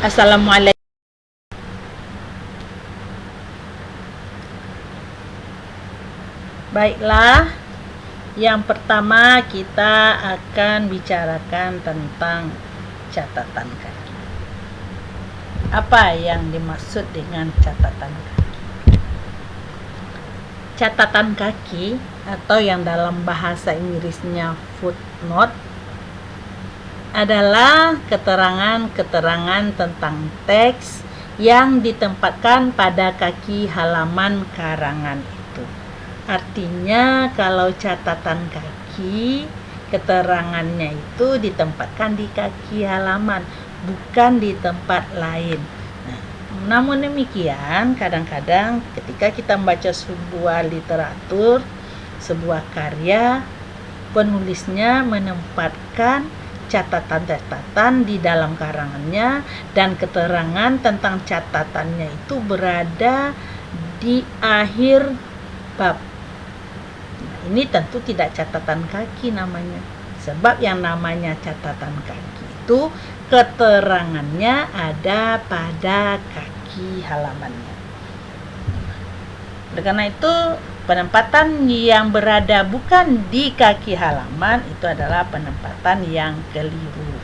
Assalamualaikum. Baiklah, yang pertama kita akan bicarakan tentang catatan kaki. Apa yang dimaksud dengan catatan kaki? Catatan kaki atau yang dalam bahasa Inggrisnya footnote adalah keterangan-keterangan tentang teks yang ditempatkan pada kaki halaman karangan itu. Artinya kalau catatan kaki, keterangannya itu ditempatkan di kaki halaman, bukan di tempat lain. Nah, namun demikian, kadang-kadang ketika kita membaca sebuah literatur, sebuah karya, penulisnya menempatkan catatan-catatan di dalam karangannya dan keterangan tentang catatannya itu berada di akhir bab. Nah, ini tentu tidak catatan kaki namanya, sebab yang namanya catatan kaki itu keterangannya ada pada kaki halamannya. Oleh karena itu, penempatan yang berada bukan di kaki halaman itu adalah penempatan yang keliru.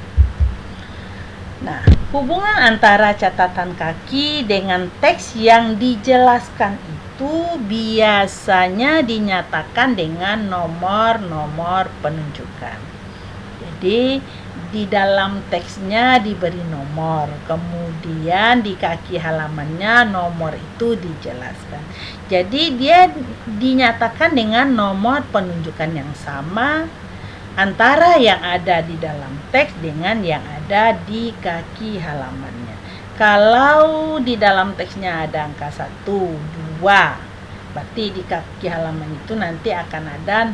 Nah, hubungan antara catatan kaki dengan teks yang dijelaskan itu biasanya dinyatakan dengan nomor-nomor penunjukan. Jadi, di dalam teksnya diberi nomor, kemudian di kaki halamannya nomor itu dijelaskan. Jadi dia dinyatakan dengan nomor penunjukan yang sama antara yang ada di dalam teks dengan yang ada di kaki halamannya. Kalau di dalam teksnya ada angka 1, 2, berarti di kaki halaman itu nanti akan ada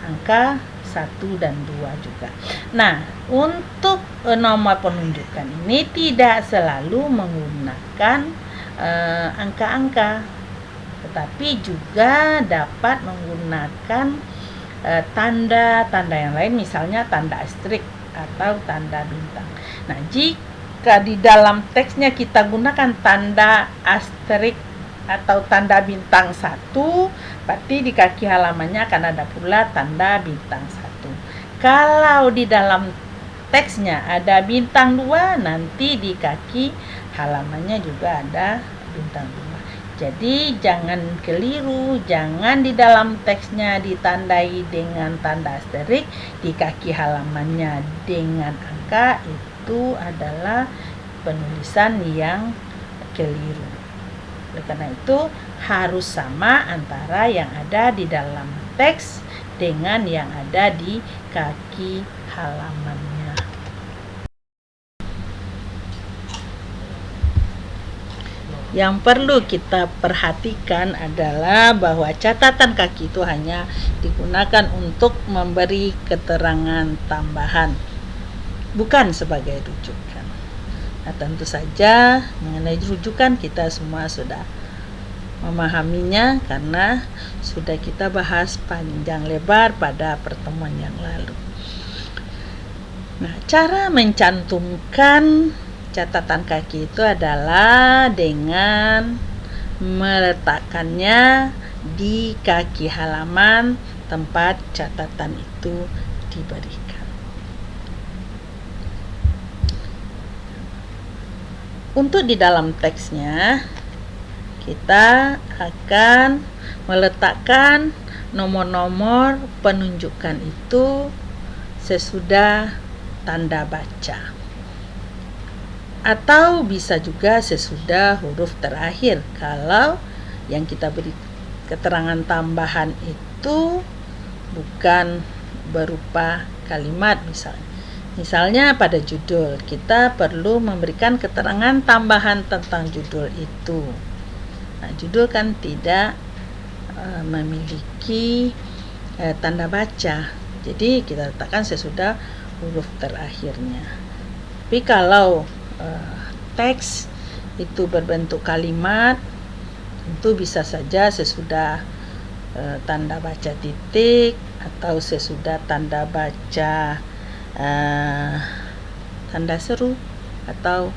angka 1 dan 2 juga. Nah, untuk nomor penunjukan ini tidak selalu menggunakan angka-angka, tetapi juga dapat menggunakan tanda-tanda yang lain, misalnya tanda astrik atau tanda bintang. Nah, jika di dalam teksnya kita gunakan tanda astrik atau tanda bintang 1, berarti di kaki halamannya akan ada pula tanda bintang 1. Kalau di dalam teksnya ada bintang 2, nanti di kaki halamannya juga ada bintang 2. Jadi jangan keliru, jangan di dalam teksnya ditandai dengan tanda asterik, di kaki halamannya dengan angka, itu adalah penulisan yang keliru. Oleh karena itu harus sama antara yang ada di dalam teks dengan yang ada di kaki halamannya. Yang perlu kita perhatikan adalah bahwa catatan kaki itu hanya digunakan untuk memberi keterangan tambahan, bukan sebagai rujukan. Nah, tentu saja mengenai rujukan kita semua sudah memahaminya karena sudah kita bahas panjang lebar pada pertemuan yang lalu. Nah, cara mencantumkan catatan kaki itu adalah dengan meletakkannya di kaki halaman tempat catatan itu diberikan. Untuk di dalam teksnya, kita akan meletakkan nomor-nomor penunjukan itu sesudah tanda baca, atau bisa juga sesudah huruf terakhir kalau yang kita beri keterangan tambahan itu bukan berupa kalimat. Misalnya pada judul, kita perlu memberikan keterangan tambahan tentang judul itu. Nah, judul kan tidak memiliki tanda baca, jadi kita letakkan sesudah huruf terakhirnya. Tapi kalau teks itu berbentuk kalimat, tentu bisa saja sesudah tanda baca titik atau sesudah tanda baca tanda seru atau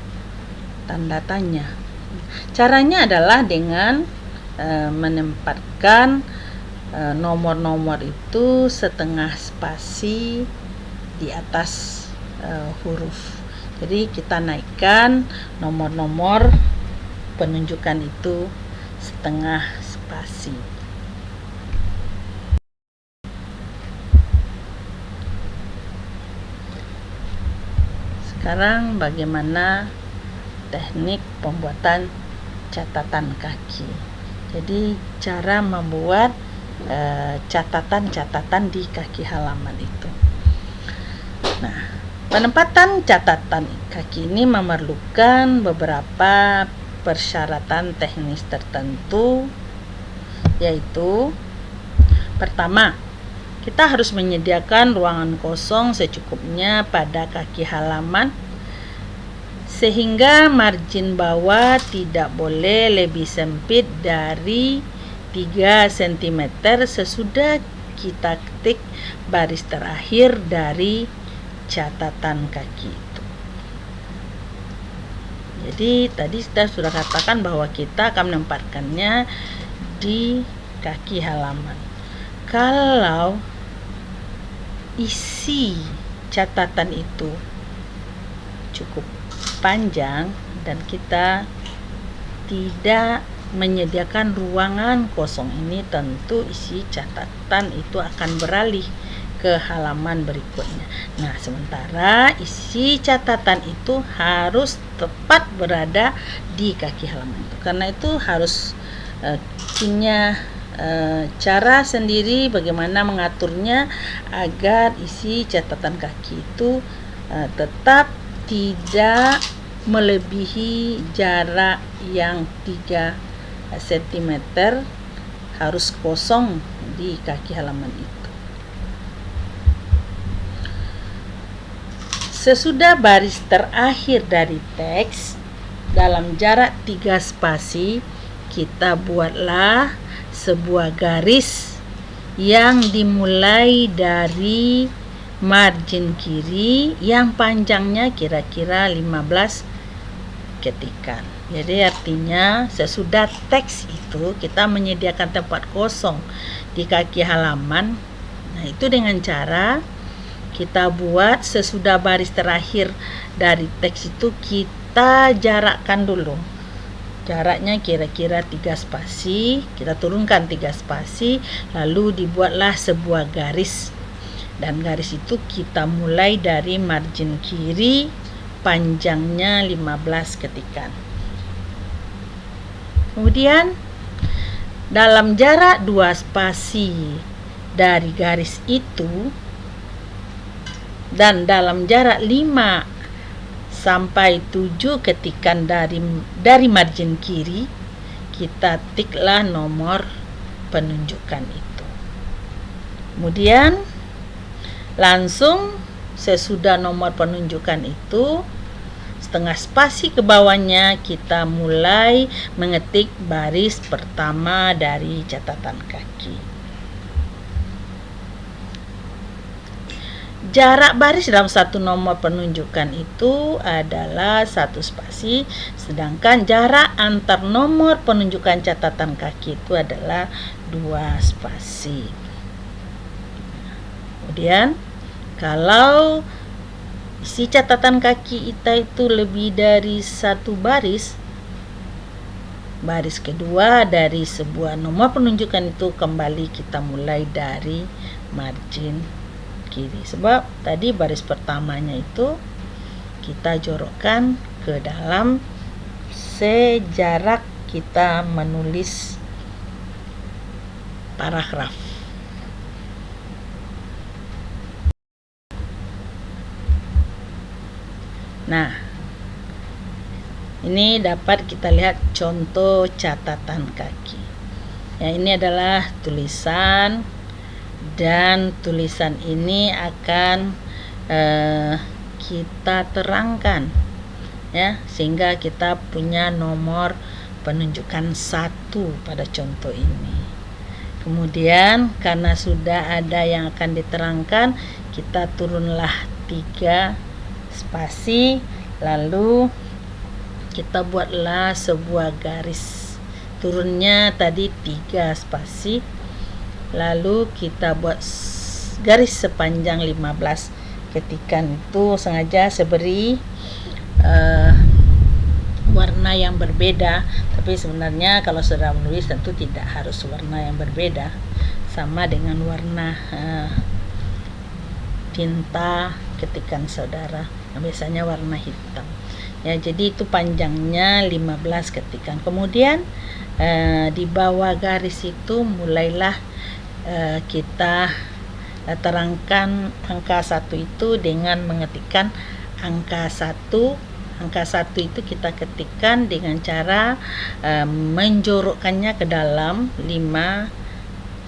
tanda tanya. Caranya adalah dengan menempatkan nomor-nomor itu setengah spasi di atas huruf. Jadi kita naikkan nomor-nomor penunjukan itu setengah spasi. Sekarang bagaimana teknik pembuatan catatan kaki. Jadi cara membuat catatan-catatan di kaki halaman itu. Nah, penempatan catatan kaki ini memerlukan beberapa persyaratan teknis tertentu, yaitu pertama, kita harus menyediakan ruangan kosong secukupnya pada kaki halaman sehingga margin bawah tidak boleh lebih sempit dari 3 cm sesudah kita ketik baris terakhir dari catatan kaki itu. Jadi tadi kita sudah katakan bahwa kita akan menempatkannya di kaki halaman. Kalau isi catatan itu cukup panjang dan kita tidak menyediakan ruangan kosong ini, tentu isi catatan itu akan beralih ke halaman berikutnya. Nah, sementara isi catatan itu harus tepat berada di kaki halaman itu. Karena itu harus punya cara sendiri bagaimana mengaturnya agar isi catatan kaki itu tetap tidak melebihi jarak yang 3 cm, harus kosong di kaki halaman itu. Sesudah baris terakhir dari teks dalam jarak 3 spasi, kita buatlah sebuah garis yang dimulai dari margin kiri yang panjangnya kira-kira 15 ketikan. Jadi artinya sesudah teks itu kita menyediakan tempat kosong di kaki halaman. Nah, itu dengan cara kita buat sesudah baris terakhir dari teks itu kita jarakkan dulu. Jaraknya kira-kira 3 spasi, kita turunkan 3 spasi, lalu dibuatlah sebuah garis. Dan garis itu kita mulai dari margin kiri panjangnya 15 ketikan. Kemudian dalam jarak 2 spasi dari garis itu dan dalam jarak 5 sampai 7 ketikan dari margin kiri, kita tiklah nomor penunjukan itu. Kemudian langsung sesudah nomor penunjukan itu, setengah spasi ke bawahnya kita mulai mengetik baris pertama dari catatan kaki. Jarak baris dalam satu nomor penunjukan itu adalah 1 spasi, sedangkan jarak antar nomor penunjukan catatan kaki itu adalah 2 spasi. Kemudian kalau isi catatan kaki kita itu lebih dari 1 baris, baris kedua dari sebuah nomor penunjukan itu kembali kita mulai dari margin kiri. Sebab tadi baris pertamanya itu kita jorokkan ke dalam sejarak kita menulis paragraf. Nah, ini dapat kita lihat contoh catatan kaki. Ya, ini adalah tulisan dan tulisan ini akan kita terangkan, ya, sehingga kita punya nomor penunjukan 1 pada contoh ini. Kemudian karena sudah ada yang akan diterangkan, kita turunlah 3 spasi, lalu kita buatlah sebuah garis. Turunnya tadi 3 spasi, lalu kita buat garis sepanjang 15 ketikan. Itu sengaja saya beri warna yang berbeda, tapi sebenarnya kalau saudara menulis tentu tidak harus warna yang berbeda, sama dengan warna tinta ketikan saudara, biasanya warna hitam ya. Jadi itu panjangnya 15 ketikan. Kemudian di bawah garis itu mulailah kita terangkan angka 1 itu dengan mengetikkan angka 1. Angka 1 itu kita ketikkan dengan cara menjorokkannya ke dalam 5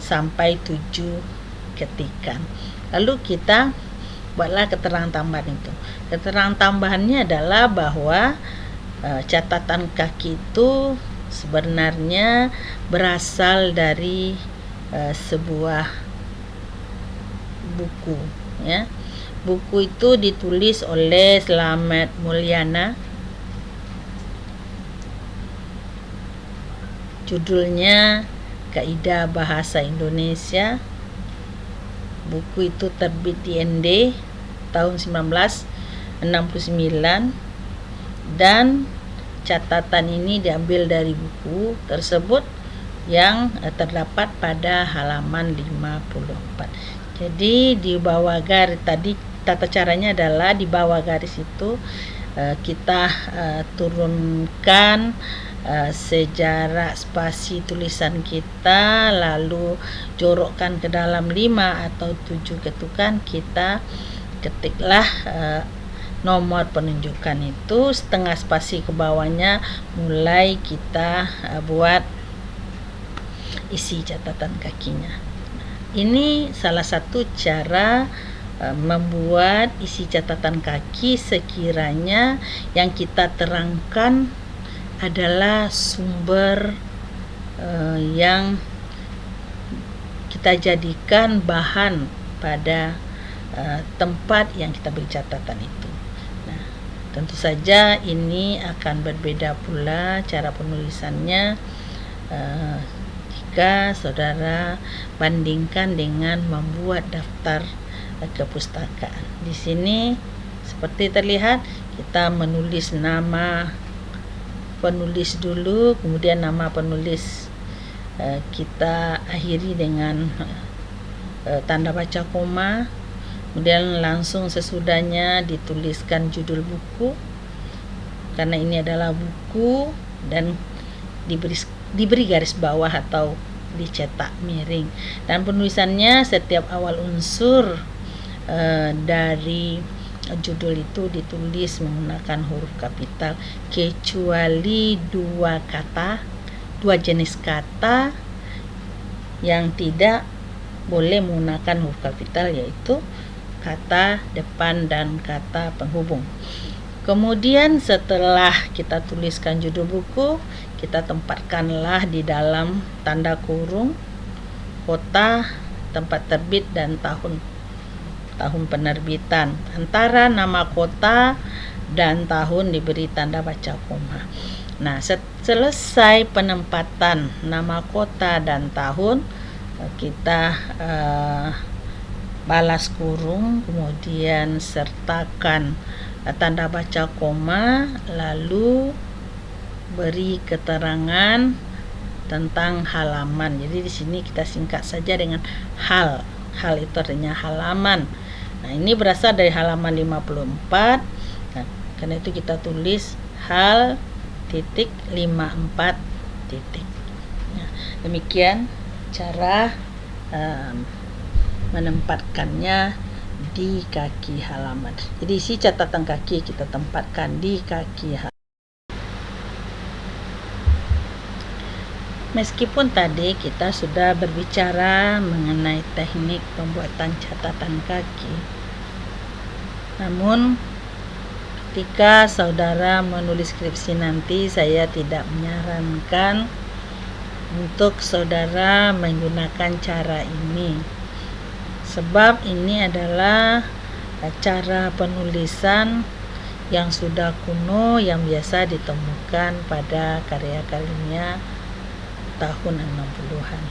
sampai 7 ketikan. Lalu kita buatlah keterangan tambahan itu. Keterangan tambahannya adalah bahwa catatan kaki itu sebenarnya berasal dari sebuah buku ya. Buku itu ditulis oleh Slamet Mulyana. Judulnya Kaidah Bahasa Indonesia. Buku itu terbit di ND tahun 1969, dan catatan ini diambil dari buku tersebut yang terdapat pada halaman 54. Jadi di bawah garis tadi, tata caranya adalah di bawah garis itu kita turunkan sejarak spasi tulisan kita, lalu jorokkan ke dalam 5 atau 7 ketukan. Kita ketiklah nomor penunjukan itu, setengah spasi ke bawahnya mulai kita buat isi catatan kakinya. Ini salah satu cara membuat isi catatan kaki sekiranya yang kita terangkan adalah sumber yang kita jadikan bahan pada tempat yang kita beri catatan itu. Nah, tentu saja ini akan berbeda pula cara penulisannya jika saudara bandingkan dengan membuat daftar kepustakaan. Di sini seperti terlihat kita menulis nama penulis dulu, kemudian nama penulis kita akhiri dengan tanda baca koma, kemudian langsung sesudahnya dituliskan judul buku karena ini adalah buku, dan diberi garis bawah atau dicetak miring. Dan penulisannya setiap awal unsur dari judul itu ditulis menggunakan huruf kapital, kecuali dua jenis kata yang tidak boleh menggunakan huruf kapital, yaitu kata depan dan kata penghubung. Kemudian setelah kita tuliskan judul buku, kita tempatkanlah di dalam tanda kurung kota, tempat terbit, dan tahun penerbitan. Antara nama kota dan tahun diberi tanda baca koma. Nah, selesai penempatan nama kota dan tahun, kita balas kurung, kemudian sertakan tanda baca koma, lalu beri keterangan tentang halaman. Jadi di sini kita singkat saja dengan hal. Hal itu artinya halaman. Nah, ini berasal dari halaman 54. Nah, karena itu kita tulis hal titik 54 titik. Nah, demikian cara menempatkannya di kaki halaman. Jadi isi catatan kaki kita tempatkan di kaki halaman. Meskipun tadi kita sudah berbicara mengenai teknik pembuatan catatan kaki, namun ketika saudara menulis skripsi nanti, saya tidak menyarankan untuk saudara menggunakan cara ini, sebab ini adalah cara penulisan yang sudah kuno yang biasa ditemukan pada karya-karyanya tahun 60-an.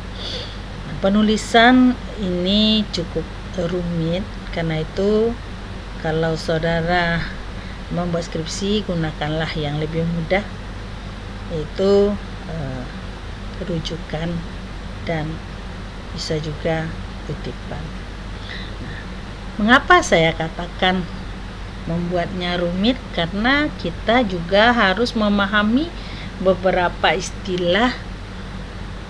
Penulisan ini cukup rumit, karena itu kalau saudara membuat skripsi, gunakanlah yang lebih mudah, yaitu rujukan dan bisa juga kutipan. Mengapa saya katakan membuatnya rumit? Karena kita juga harus memahami beberapa istilah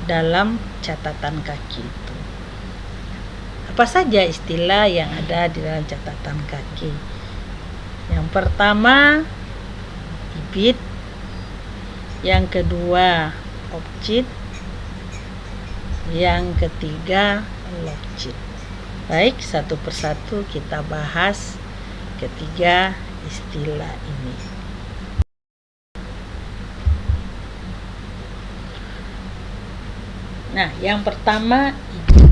dalam catatan kaki itu. Apa saja istilah yang ada di dalam catatan kaki? Yang pertama, ibid. Yang kedua, objit. Yang ketiga, logit. Baik, satu persatu kita bahas ketiga istilah ini. Nah, yang pertama, ibid.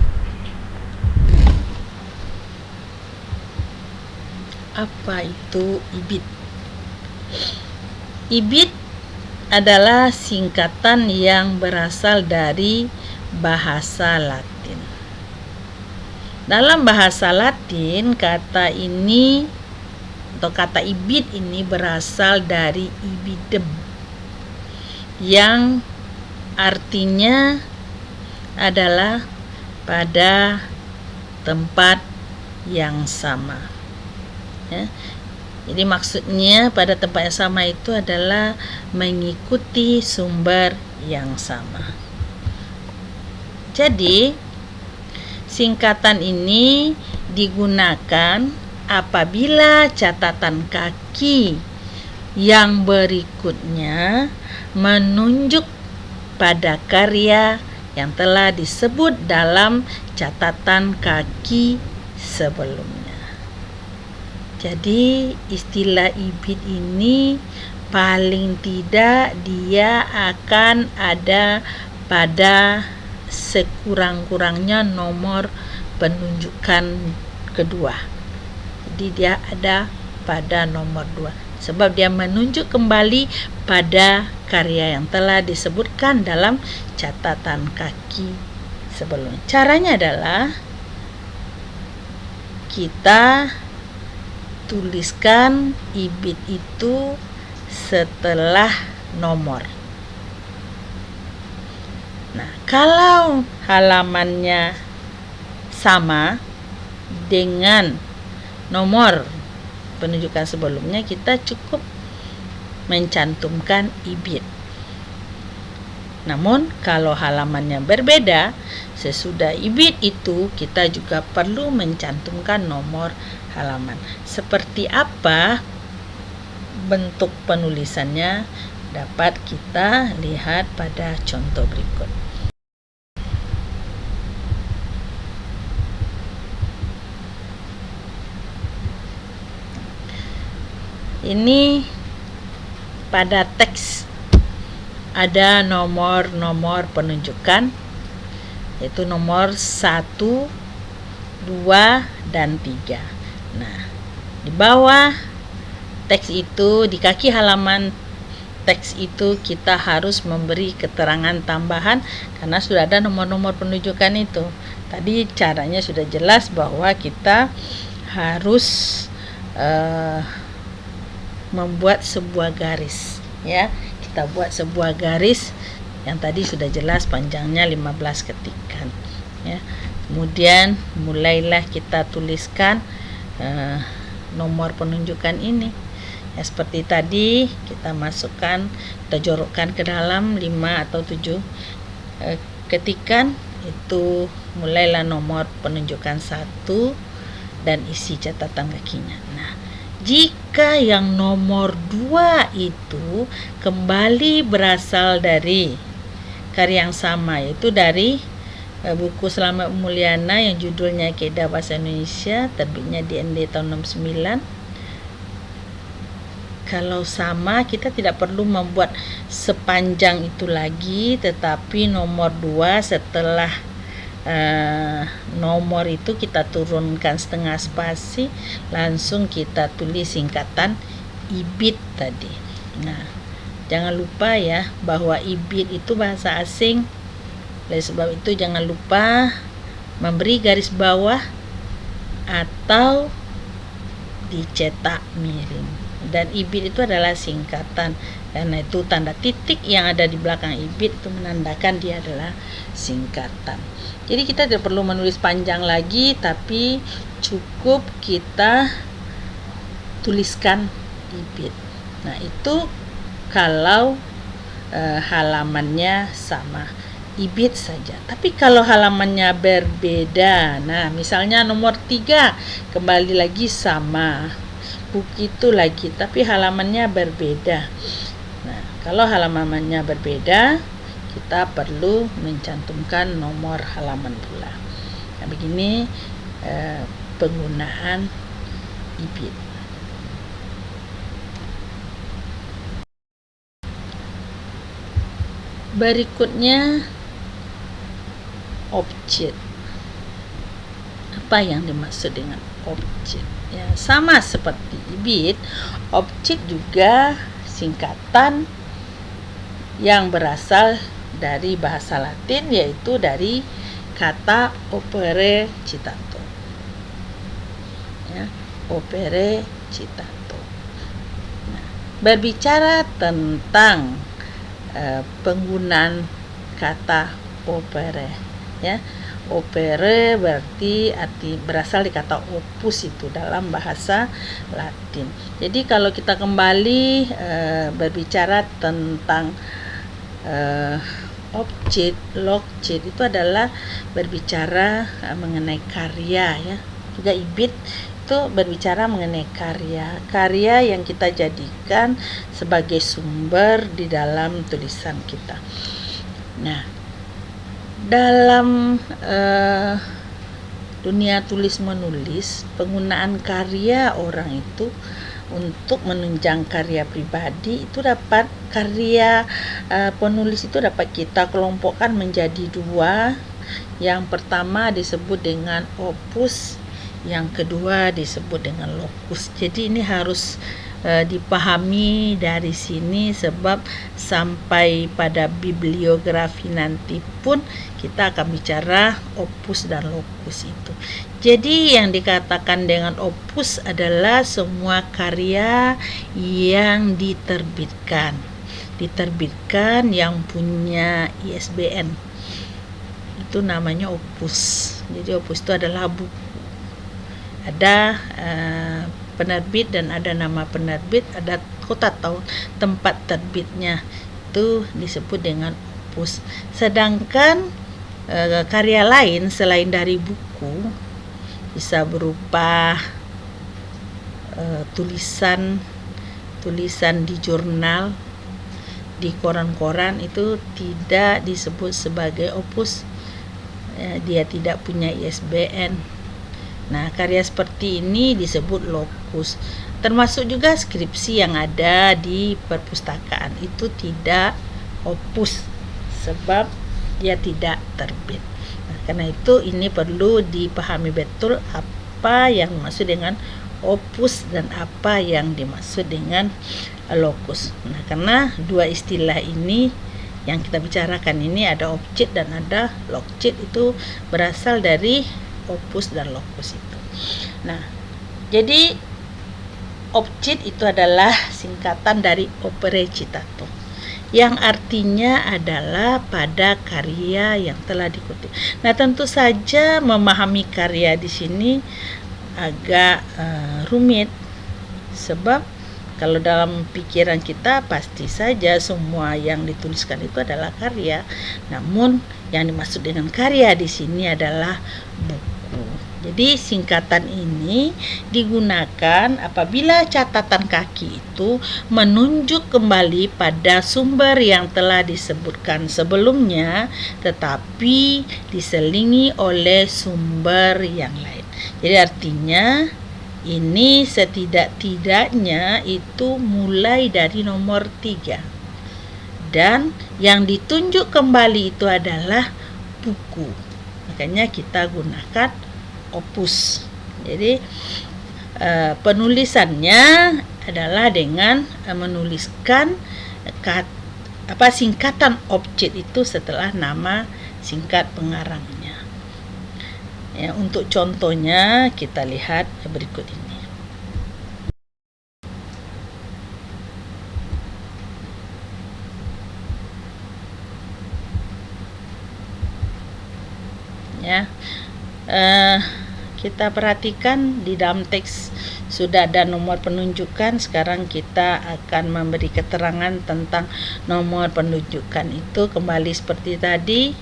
Apa itu ibid? Ibid adalah singkatan yang berasal dari bahasa Latin. Dalam bahasa Latin, kata ini atau kata ibid ini berasal dari ibidem, yang artinya adalah pada tempat yang sama. Ya. Jadi maksudnya pada tempat yang sama itu adalah mengikuti sumber yang sama. Jadi singkatan ini digunakan apabila catatan kaki yang berikutnya menunjuk pada karya yang telah disebut dalam catatan kaki sebelumnya. Jadi istilah ibid ini paling tidak dia akan ada pada sekurang-kurangnya nomor penunjukan kedua. Jadi dia ada pada nomor 2, sebab dia menunjuk kembali pada karya yang telah disebutkan dalam catatan kaki sebelumnya. Caranya adalah kita tuliskan ibid itu setelah nomor. Nah, kalau halamannya sama dengan nomor penunjukan sebelumnya, kita cukup mencantumkan ibid. Namun kalau halamannya berbeda, sesudah ibid itu kita juga perlu mencantumkan nomor halaman. Seperti apa bentuk penulisannya dapat kita lihat pada contoh berikut. Ini pada teks ada nomor-nomor penunjukan, yaitu nomor 1, 2, dan 3. Nah, di bawah teks itu, di kaki halaman teks itu kita harus memberi keterangan tambahan karena sudah ada nomor-nomor penunjukan itu. Tadi caranya sudah jelas bahwa kita harus membuat sebuah garis, ya. Kita buat sebuah garis yang tadi sudah jelas panjangnya 15 ketikan, ya. Kemudian mulailah kita tuliskan nomor penunjukan ini. Ya, seperti tadi kita masukkan, kita jorokkan ke dalam 5 atau 7 ketikan. Itu mulailah nomor penunjukan 1 dan isi catatan kakinya. Nah, jika yang nomor 2 itu kembali berasal dari karya yang sama, yaitu dari buku Selamat Mulyana yang judulnya Kaidah Bahasa Indonesia, terbitnya di ND tahun 69. Kalau sama, kita tidak perlu membuat sepanjang itu lagi, tetapi nomor 2 setelah nomor itu kita turunkan setengah spasi, langsung kita tulis singkatan IBIT tadi. Nah, jangan lupa ya bahwa IBIT itu bahasa asing. Oleh sebab itu jangan lupa memberi garis bawah atau dicetak miring. Dan IBIT itu adalah singkatan. Karena itu tanda titik yang ada di belakang IBIT itu menandakan dia adalah singkatan. Jadi kita tidak perlu menulis panjang lagi, tapi cukup kita tuliskan IBIT. Nah, itu kalau halamannya sama, IBIT saja. Tapi kalau halamannya berbeda, nah misalnya nomor 3 kembali lagi sama, begitu lagi, tapi halamannya berbeda. Nah, kalau halamannya berbeda, kita perlu mencantumkan nomor halaman pula. Nah, begini penggunaan IBIT. Berikutnya objek. Apa yang dimaksud dengan objek? Ya, sama seperti IBIT, objek juga singkatan yang berasal dari bahasa Latin, yaitu dari kata opere citato. Ya, opere citato. Nah, berbicara tentang penggunaan kata opere, ya. Opere berarti berasal dari kata opus itu dalam bahasa Latin. Jadi kalau kita kembali berbicara tentang objek, logjet itu adalah berbicara mengenai karya, ya. Juga IBIT itu berbicara mengenai karya yang kita jadikan sebagai sumber di dalam tulisan kita. Nah, dalam dunia tulis menulis, penggunaan karya orang itu untuk menunjang karya pribadi itu dapat penulis itu dapat kita kelompokkan menjadi 2. Yang pertama disebut dengan opus, yang kedua disebut dengan locus. Jadi ini harus dipahami dari sini, sebab sampai pada bibliografi nanti pun kita akan bicara opus dan locus itu. Jadi yang dikatakan dengan opus adalah semua karya yang diterbitkan yang punya ISBN. Itu namanya opus. Jadi opus itu adalah buku. Ada penerbit dan ada nama penerbit, ada kota atau tempat terbitnya, itu disebut dengan opus. Sedangkan karya lain selain dari buku bisa berupa tulisan di jurnal, di koran-koran, itu tidak disebut sebagai opus. Dia tidak punya ISBN. Nah, karya seperti ini disebut locus. Termasuk juga skripsi yang ada di perpustakaan, itu tidak opus sebab dia tidak terbit. Nah, karena itu ini perlu dipahami betul apa yang dimaksud dengan opus dan apa yang dimaksud dengan locus. Nah, karena 2 istilah ini yang kita bicarakan ini, ada objek dan ada logjet, itu berasal dari opus dan locus itu. Nah, jadi objek itu adalah singkatan dari opere citato, yang artinya adalah pada karya yang telah dikutip. Nah, tentu saja memahami karya di sini agak rumit, sebab kalau dalam pikiran kita pasti saja semua yang dituliskan itu adalah karya. Namun yang dimaksud dengan karya di sini adalah buku. Jadi singkatan ini digunakan apabila catatan kaki itu menunjuk kembali pada sumber yang telah disebutkan sebelumnya, tetapi diselingi oleh sumber yang lain. Jadi artinya ini setidak-tidaknya itu mulai dari nomor 3. Dan yang ditunjuk kembali itu adalah buku. Makanya kita gunakan opus. Jadi penulisannya adalah dengan menuliskan singkatan objek itu setelah nama singkat pengarangnya. Ya, untuk contohnya kita lihat berikut ini. Ya, kita perhatikan di dalam teks sudah ada nomor penunjukan. Sekarang kita akan memberi keterangan tentang nomor penunjukan itu. Kembali seperti tadi,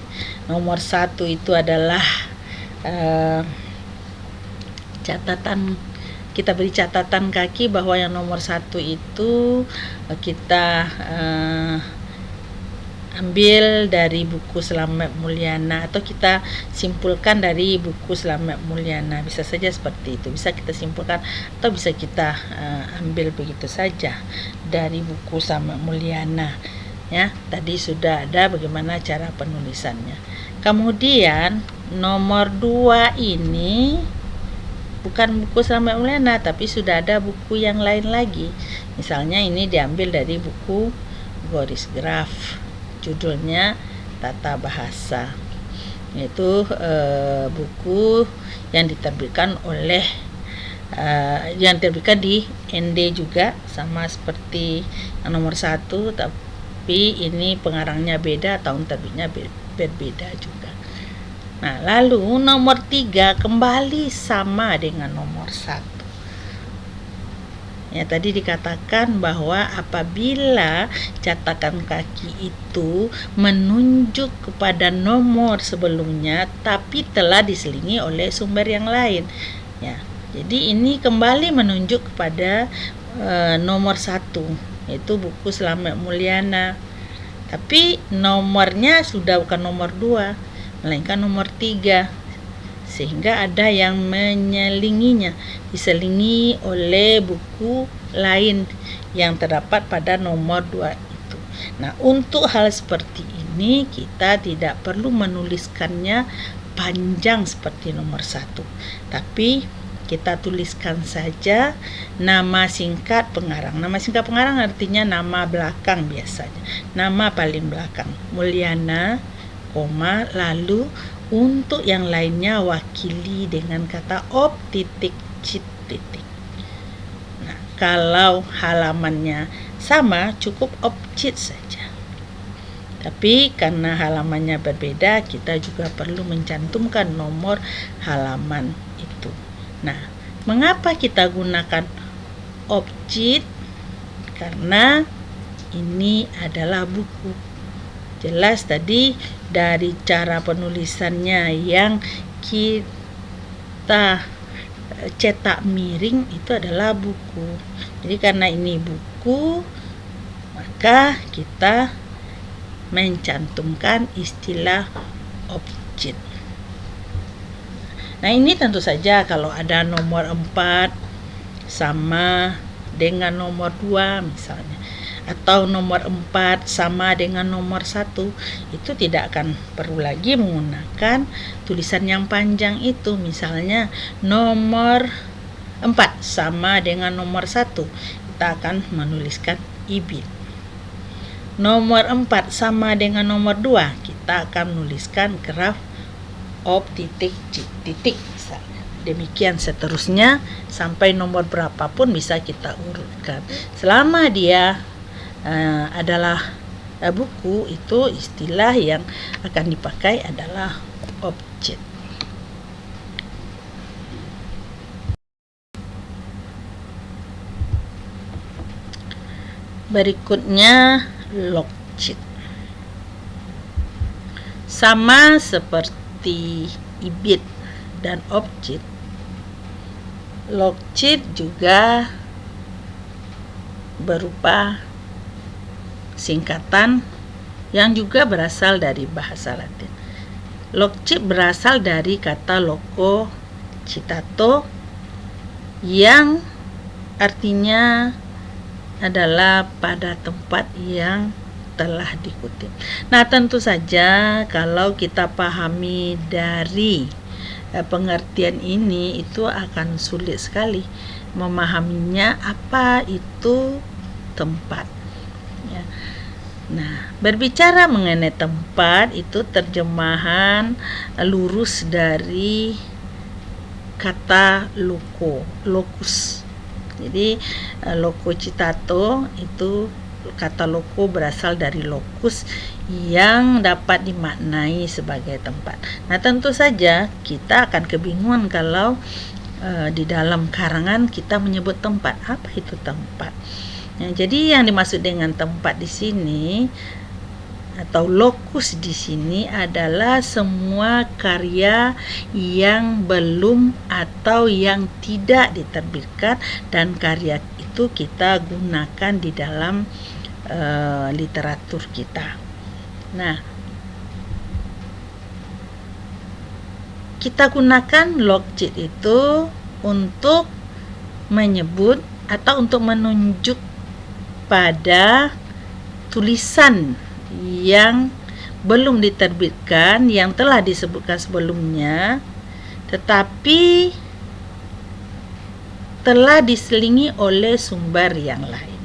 nomor 1 itu adalah catatan. Kita beri catatan kaki bahwa yang nomor 1 itu kita ambil dari buku Slamet Mulyana, atau kita simpulkan dari buku Slamet Mulyana. Bisa saja seperti itu, bisa kita simpulkan atau bisa kita ambil begitu saja dari buku Slamet Mulyana. Ya, tadi sudah ada bagaimana cara penulisannya. Kemudian nomor 2 ini bukan buku Slamet Mulyana, tapi sudah ada buku yang lain lagi. Misalnya ini diambil dari buku Boris Graf, judulnya Tata Bahasa. Itu buku yang diterbitkan oleh yang diterbitkan di ND juga, sama seperti yang nomor 1, tapi ini pengarangnya beda, tahun terbitnya berbeda juga. Nah, lalu nomor 3 kembali sama dengan nomor 1. Ya, tadi dikatakan bahwa apabila catatan kaki itu menunjuk kepada nomor sebelumnya tapi telah diselingi oleh sumber yang lain. Ya, jadi ini kembali menunjuk kepada nomor 1, yaitu buku Slamet Mulyana. Tapi nomornya sudah bukan nomor 2, melainkan nomor 3. Sehingga ada yang menyelinginya, diselingi oleh buku lain yang terdapat pada nomor 2 itu. Nah, untuk hal seperti ini kita tidak perlu menuliskannya panjang seperti nomor 1, tapi kita tuliskan saja nama singkat pengarang. Nama singkat pengarang artinya nama belakang biasanya, nama paling belakang, Mulyana, lalu untuk yang lainnya wakili dengan kata op titik cit titik. Nah, kalau halamannya sama cukup op cit saja. Tapi karena halamannya berbeda, kita juga perlu mencantumkan nomor halaman itu. Nah, mengapa kita gunakan op cit? Karena ini adalah buku. Jelas tadi dari cara penulisannya yang kita cetak miring itu adalah buku. Jadi karena ini buku, maka kita mencantumkan istilah objek. Nah, ini tentu saja kalau ada nomor 4 sama dengan nomor 2 misalnya, atau nomor 4 sama dengan nomor 1, itu tidak akan perlu lagi menggunakan tulisan yang panjang itu. Misalnya nomor 4 sama dengan nomor 1, kita akan menuliskan ibit. Nomor 4 sama dengan nomor 2, kita akan menuliskan graf op titik titik misalnya. Demikian seterusnya sampai nomor berapapun bisa kita urutkan. Selama dia adalah buku, itu istilah yang akan dipakai adalah objek. Berikutnya logchit. Sama seperti ibit dan objek, logchit juga berupa singkatan yang juga berasal dari bahasa Latin. Logchit berasal dari kata loco citato yang artinya adalah pada tempat yang telah dikutip. Nah, tentu saja kalau kita pahami dari pengertian ini itu akan sulit sekali memahaminya apa itu tempat. Ya. Nah, berbicara mengenai tempat itu terjemahan lurus dari kata locus. Jadi loco citato itu kata loco berasal dari locus yang dapat dimaknai sebagai tempat. Nah, tentu saja kita akan kebingungan kalau di dalam karangan kita menyebut tempat. Apa itu tempat? Ya, jadi yang dimaksud dengan tempat di sini atau lokus di sini adalah semua karya yang belum atau yang tidak diterbitkan, dan karya itu kita gunakan di dalam literatur kita. Nah, kita gunakan logcit itu untuk menyebut atau untuk menunjuk pada tulisan yang belum diterbitkan, yang telah disebutkan sebelumnya, tetapi telah diselingi oleh sumber yang lain.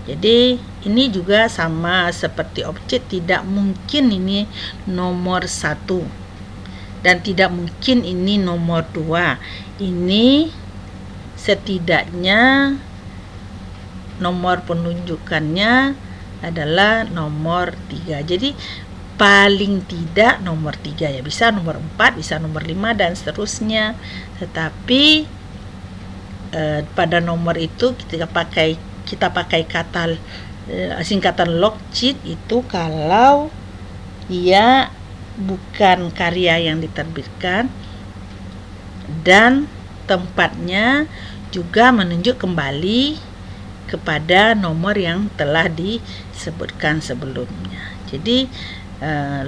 Jadi ini juga sama seperti objek, tidak mungkin ini nomor 1 dan tidak mungkin ini nomor 2. Ini setidaknya nomor penunjukannya adalah nomor 3. Jadi paling tidak nomor 3, ya bisa nomor 4, bisa nomor 5 dan seterusnya. Tetapi pada nomor itu kita pakai kata singkatan logcit itu kalau ia bukan karya yang diterbitkan dan tempatnya juga menunjuk kembali kepada nomor yang telah disebutkan sebelumnya. Jadi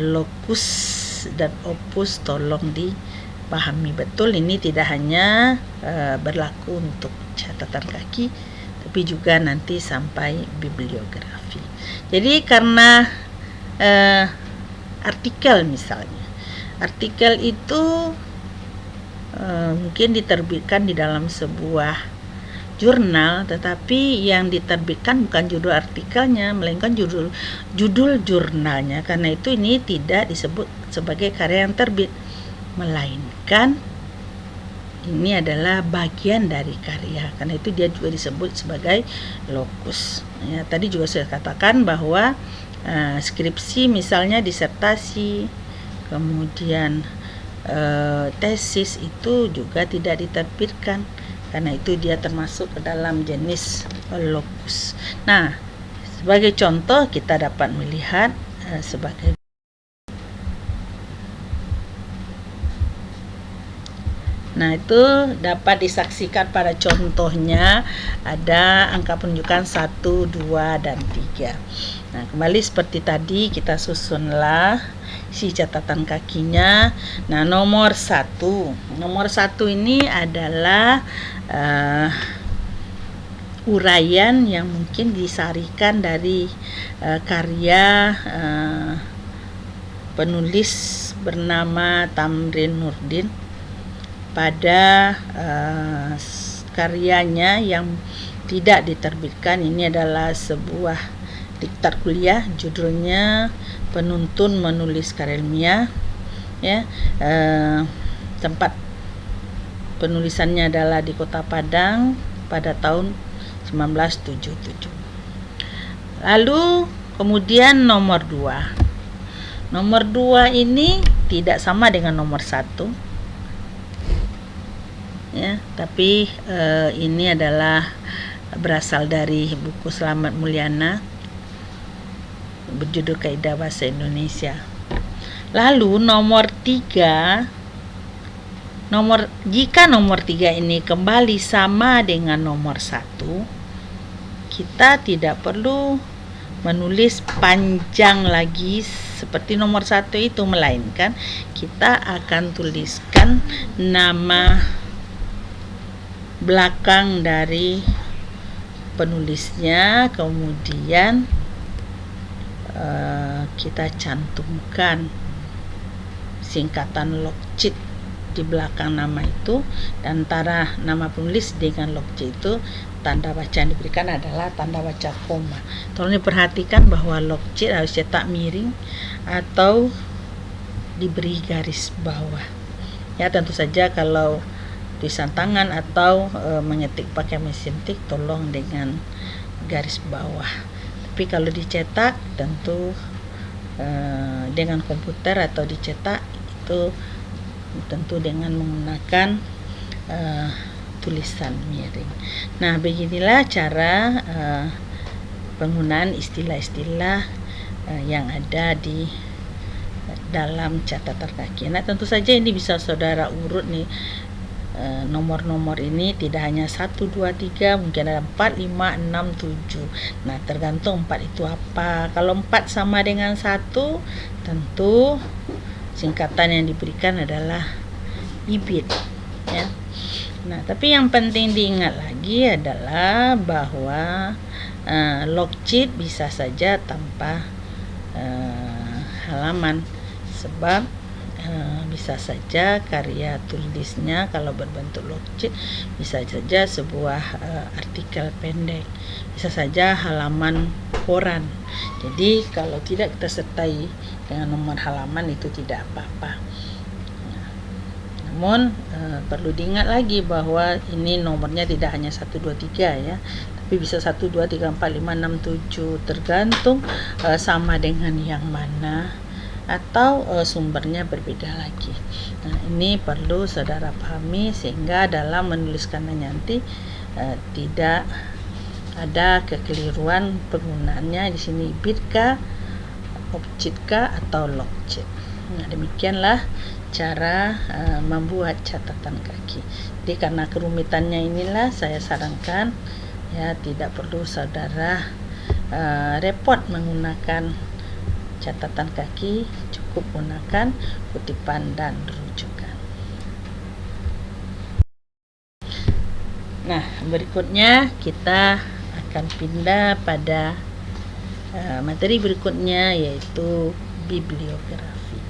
locus dan opus tolong dipahami betul. Ini tidak hanya berlaku untuk catatan kaki, tapi juga nanti sampai bibliografi. Jadi karena artikel misalnya, artikel itu mungkin diterbitkan di dalam sebuah jurnal, tetapi yang diterbitkan bukan judul artikelnya, melainkan judul jurnalnya. Karena itu ini tidak disebut sebagai karya yang terbit, melainkan ini adalah bagian dari karya. Karena itu dia juga disebut sebagai locus. Ya, tadi juga saya katakan bahwa skripsi misalnya disertasi, kemudian tesis itu juga tidak diterbitkan. Karena itu dia termasuk ke dalam jenis locus. Nah, sebagai contoh kita dapat melihat sebagai Nah, itu dapat disaksikan pada contohnya ada angka penunjukan 1, 2, dan 3. Nah, kembali seperti tadi kita susunlah si catatan kakinya. Nah, nomor 1 ini adalah uraian yang mungkin disarikan dari karya penulis bernama Tamrin Nurdin pada karyanya yang tidak diterbitkan. Ini adalah sebuah diktat kuliah, judulnya Penuntun Menulis Karya Ilmiah. Ya, tempat penulisannya adalah di Kota Padang pada tahun 1977. Lalu kemudian nomor 2. Nomor 2 ini tidak sama dengan nomor 1. Ya, tapi ini adalah berasal dari buku Selamat Mulyana berjudul Kaidah Bahasa Indonesia. Lalu nomor 3, jika nomor 3 ini kembali sama dengan nomor 1, kita tidak perlu menulis panjang lagi seperti nomor 1 itu, melainkan kita akan tuliskan nama belakang dari penulisnya, kemudian kita cantumkan singkatan logcit di belakang nama itu, dan antara nama penulis dengan log C itu tanda baca yang diberikan adalah tanda baca koma. Tolong diperhatikan bahwa log C harus cetak miring atau diberi garis bawah. Ya, tentu saja kalau tulisan tangan atau mengetik pakai mesin tik, tolong dengan garis bawah. Tapi kalau dicetak tentu dengan komputer atau dicetak itu tentu dengan menggunakan tulisan miring. Nah, beginilah cara penggunaan istilah-istilah yang ada di dalam catatan kaki. Nah, tentu saja ini bisa saudara urut nih, nomor-nomor ini tidak hanya 1, 2, 3, mungkin ada 4, 5, 6, 7. Nah, tergantung 4 itu apa. Kalau 4 sama dengan 1, tentu singkatan yang diberikan adalah IBIT, ya. Nah, tapi yang penting diingat lagi adalah bahwa log sheet bisa saja tanpa halaman, sebab bisa saja karya tulisnya kalau berbentuk log sheet bisa saja sebuah artikel pendek, bisa saja halaman koran. Jadi kalau tidak kita sertai dengan nomor halaman itu tidak apa-apa. Namun perlu diingat lagi bahwa ini nomornya tidak hanya 1, 2, 3 ya, tapi bisa 1, 2, 3, 4, 5, 6, 7, tergantung sama dengan yang mana atau sumbernya berbeda lagi. Nah, ini perlu saudara pahami sehingga dalam menuliskannya nanti tidak ada kekeliruan penggunaannya. Di sini bit kah, objek kah, atau log sheet. Nah, demikianlah cara membuat catatan kaki. Jadi karena kerumitannya inilah saya sarankan ya tidak perlu saudara repot menggunakan catatan kaki, cukup gunakan kutipan dan rujukan. Nah, berikutnya kita akan pindah pada materi berikutnya, yaitu bibliografi.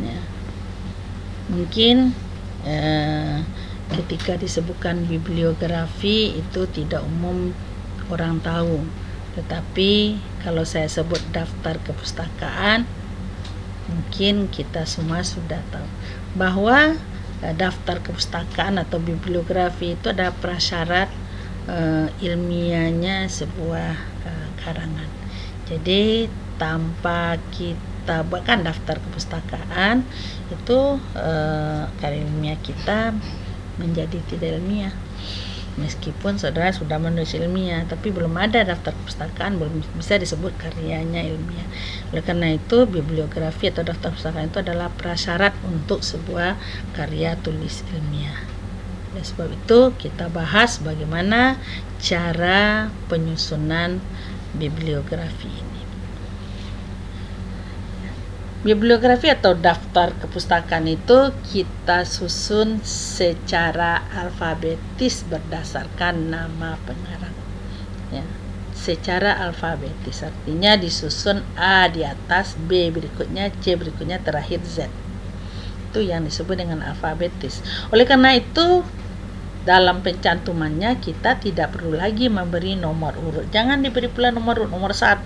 Ya. Mungkin ketika disebutkan bibliografi itu tidak umum orang tahu, tetapi kalau saya sebut daftar kepustakaan, mungkin kita semua sudah tahu bahwa daftar kepustakaan atau bibliografi itu adalah prasyarat ilmiahnya sebuah karangan. Jadi tanpa kita buatkan daftar kepustakaan itu karya ilmiah kita menjadi tidak ilmiah. Meskipun saudara sudah menulis ilmiah, tapi belum ada daftar kepustakaan, belum bisa disebut karyanya ilmiah. Oleh karena itu, bibliografi atau daftar kepustakaan itu adalah prasyarat untuk sebuah karya tulis ilmiah. Oleh sebab itu, kita bahas bagaimana cara penyusunan bibliografi ini. Bibliografi atau daftar kepustakaan itu kita susun secara alfabetis berdasarkan nama pengarang. Ya, secara alfabetis artinya disusun A di atas, B berikutnya, C berikutnya, terakhir Z. Itu yang disebut dengan alfabetis. Oleh karena itu, dalam pencantumannya kita tidak perlu lagi memberi nomor urut. Jangan diberi pula nomor urut, nomor 1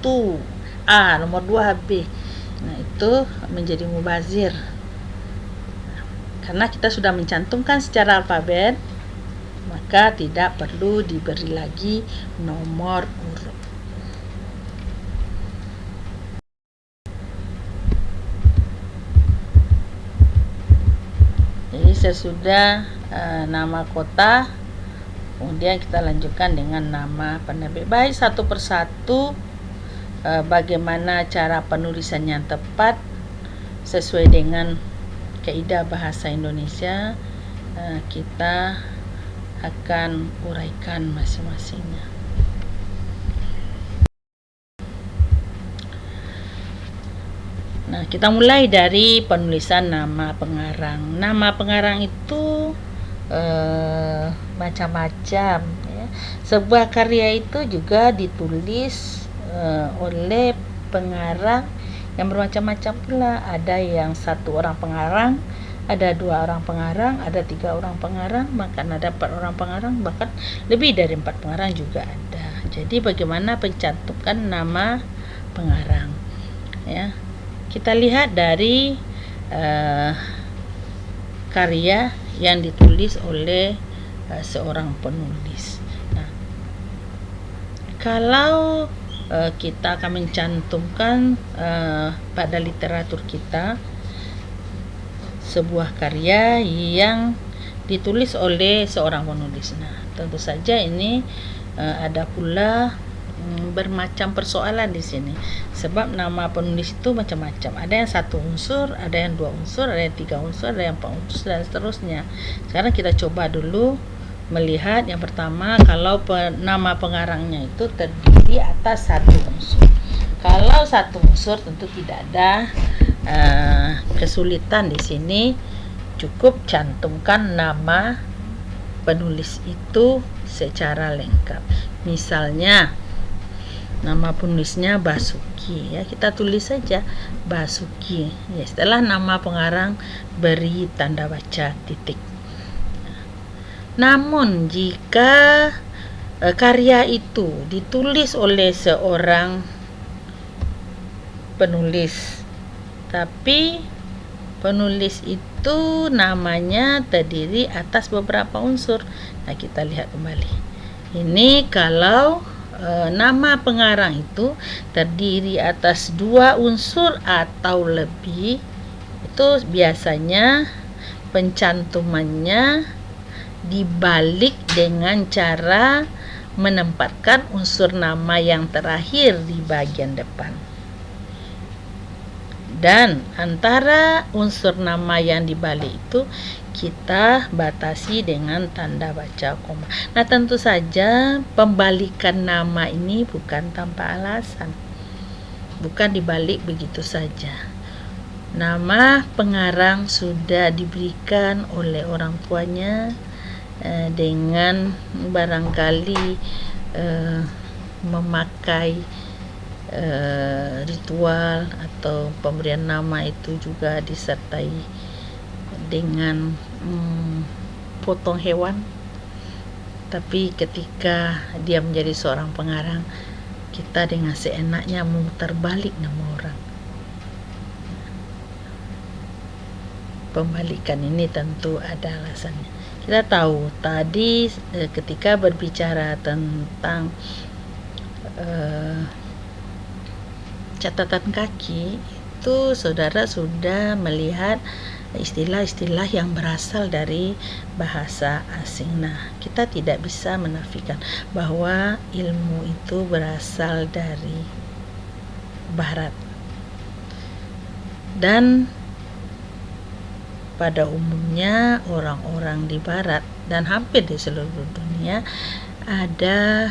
A, nomor 2 B. Nah, itu menjadi mubazir. Karena kita sudah mencantumkan secara alfabet, maka tidak perlu diberi lagi nomor urut. Jadi sesudah nama kota, kemudian kita lanjutkan dengan nama penerbit. Baik satu persatu bagaimana cara penulisan yang tepat sesuai dengan kaidah bahasa Indonesia, kita akan uraikan masing-masingnya. Nah, kita mulai dari penulisan nama pengarang. Nama pengarang itu macam-macam ya. sebuah karya itu juga ditulis oleh pengarang yang bermacam-macam pula. Ada yang 1 orang pengarang, ada 2 orang pengarang, ada 3 orang pengarang, bahkan ada 4 orang pengarang, bahkan lebih dari 4 pengarang juga ada. Jadi bagaimana pencantumkan nama pengarang, ya? Kita lihat dari karya yang ditulis oleh seorang penulis. Nah, kalau kita akan mencantumkan pada literatur kita sebuah karya yang ditulis oleh seorang penulis. Nah, tentu saja ini ada pula bermacam persoalan di sini, sebab nama penulis itu macam-macam. Ada yang 1 unsur, ada yang 2 unsur, ada yang 3 unsur, ada yang 4 unsur, dan seterusnya. Sekarang kita coba dulu melihat yang pertama, kalau nama pengarangnya itu terdiri atas 1 unsur. Kalau 1 unsur tentu tidak ada kesulitan di sini, cukup cantumkan nama penulis itu secara lengkap. Misalnya nama penulisnya Basuki, ya, kita tulis saja Basuki, ya, setelah nama pengarang beri tanda baca titik. Namun jika karya itu ditulis oleh seorang penulis, tapi penulis itu namanya terdiri atas beberapa unsur, nah kita lihat kembali. Ini kalau nama pengarang itu terdiri atas 2 unsur atau lebih, itu biasanya pencantumannya dibalik dengan cara menempatkan unsur nama yang terakhir di bagian depan, dan antara unsur nama yang dibalik itu kita batasi dengan tanda baca koma. Nah, tentu saja pembalikan nama ini bukan tanpa alasan, bukan dibalik begitu saja. Nama pengarang sudah diberikan oleh orang tuanya dengan barangkali memakai ritual, atau pemberian nama itu juga disertai dengan potong hewan. Tapi ketika dia menjadi seorang pengarang, kita dengan seenaknya memutar balik nama orang. Pembalikan ini tentu ada alasannya. Kita tahu tadi ketika berbicara tentang catatan kaki itu, saudara sudah melihat istilah-istilah yang berasal dari bahasa asing. Nah, kita tidak bisa menafikan bahwa ilmu itu berasal dari Barat, dan pada umumnya orang-orang di Barat dan hampir di seluruh dunia ada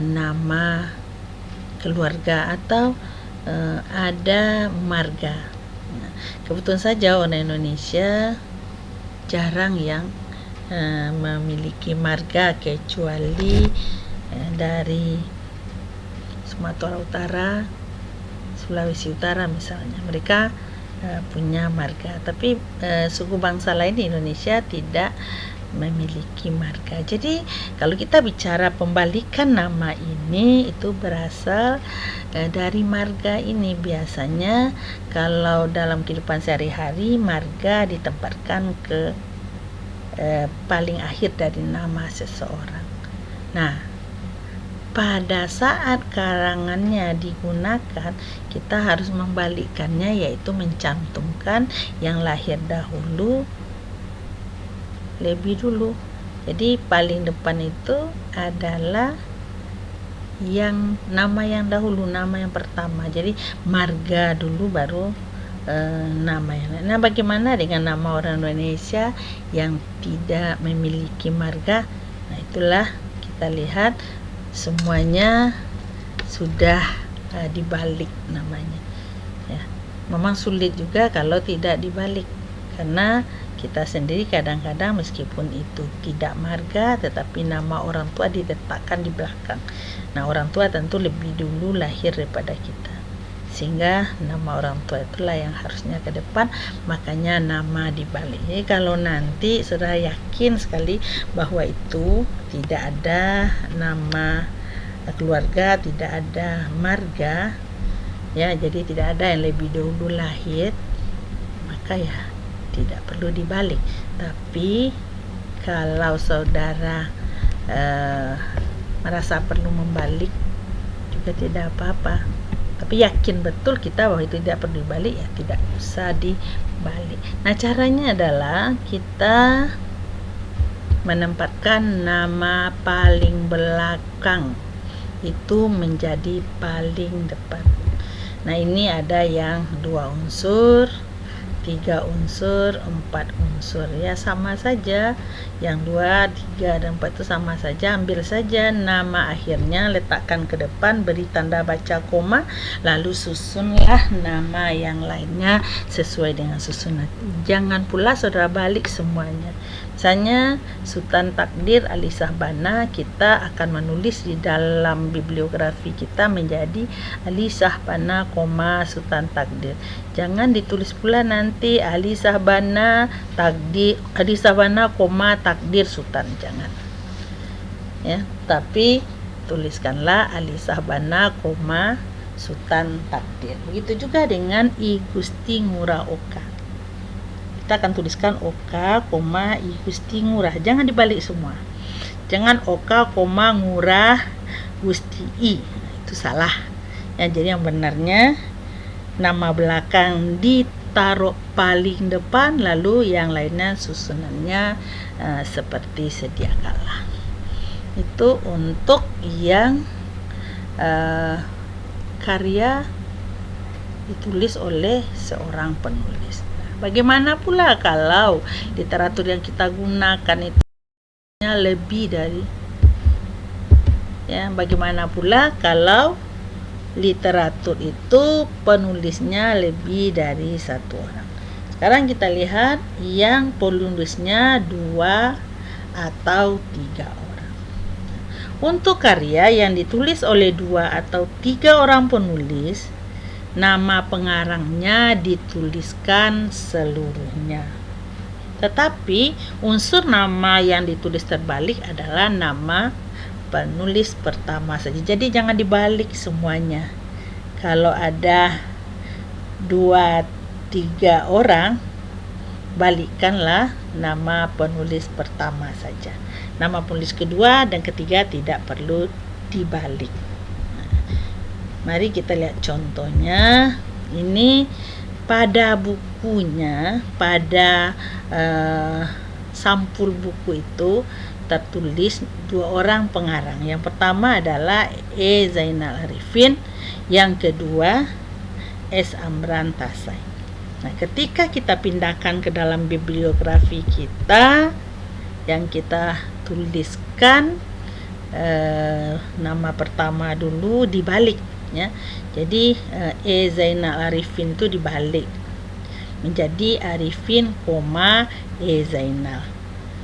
nama keluarga atau ada marga. Nah, kebetulan saja orang Indonesia jarang yang memiliki marga, kecuali dari Sumatera Utara, Sulawesi Utara misalnya, mereka punya marga. Tapi suku bangsa lain di Indonesia tidak memiliki marga. Jadi kalau kita bicara pembalikan nama ini, itu berasal dari marga ini. Biasanya kalau dalam kehidupan sehari-hari, marga ditempatkan ke paling akhir dari nama seseorang. Nah, pada saat karangannya digunakan, kita harus membalikkannya, yaitu mencantumkan yang lahir dahulu lebih dulu. Jadi paling depan itu adalah yang nama yang dahulu, nama yang pertama. Jadi marga dulu, baru nama yang lain. Nah, bagaimana dengan nama orang Indonesia yang tidak memiliki marga? Nah, itulah kita lihat semuanya sudah dibalik namanya, ya. Memang sulit juga kalau tidak dibalik, karena kita sendiri kadang-kadang meskipun itu tidak marga, tetapi nama orang tua diletakkan di belakang. Nah, orang tua tentu lebih dulu lahir daripada kita, sehingga nama orang tua itulah yang harusnya ke depan, makanya nama dibalik. Jadi kalau nanti sudah yakin sekali bahwa itu tidak ada nama keluarga, tidak ada marga, ya, jadi tidak ada yang lebih dulu lahir, maka ya tidak perlu dibalik. Tapi kalau saudara merasa perlu membalik juga tidak apa-apa, tapi yakin betul kita bahwa itu tidak perlu dibalik, ya tidak usah dibalik. Nah, caranya adalah kita menempatkan nama paling belakang itu menjadi paling depan. Nah, ini ada yang 2 unsur, 3 unsur, 4 unsur, ya sama saja. Yang 2, 3, dan 4 itu sama saja. Ambil saja nama akhirnya, letakkan ke depan, beri tanda baca koma, lalu susunlah nama yang lainnya sesuai dengan susunan. Jangan pula saudara balik semuanya. Misalnya Sultan Takdir Alisah Bana, kita akan menulis di dalam bibliografi kita menjadi Alisah Bana, Sultan Takdir. Jangan ditulis pula nanti Alisah Bana Takdir, Alisah Bana, Takdir Sultan, jangan. Ya, tapi tuliskanlah Alisah Bana, Sultan Takdir. Begitu juga dengan I Gusti Ngurah Oka. Kita akan tuliskan Oka, I Gusti Ngurah. Jangan dibalik semua. Jangan Oka, Ngurah Gusti I. Itu salah. Ya, jadi yang benarnya nama belakang ditaruh paling depan, lalu yang lainnya susunannya seperti sedia kala. Itu untuk yang karya ditulis oleh seorang penulis. Bagaimana pula kalau literatur yang kita gunakan itu lebih dari, ya, bagaimana pula kalau literatur itu penulisnya lebih dari 1 orang. Sekarang kita lihat yang penulisnya 2 atau 3 orang. Untuk karya yang ditulis oleh 2 atau 3 orang penulis, nama pengarangnya dituliskan seluruhnya. Tetapi unsur nama yang ditulis terbalik adalah nama penulis pertama saja. Jadi jangan dibalik semuanya. Kalau ada 2-3 orang, balikkanlah nama penulis pertama saja. Nama penulis kedua dan ketiga tidak perlu dibalik. Mari kita lihat contohnya. Ini pada bukunya, pada sampul buku itu tertulis 2 orang pengarang. Yang pertama adalah E. Zainal Arifin, yang kedua S. Amran Tasai. Nah, ketika kita pindahkan ke dalam bibliografi kita, yang kita tuliskan nama pertama dulu dibalik, ya. Jadi E. Zainal Arifin itu dibalik menjadi Arifin, E. Zainal.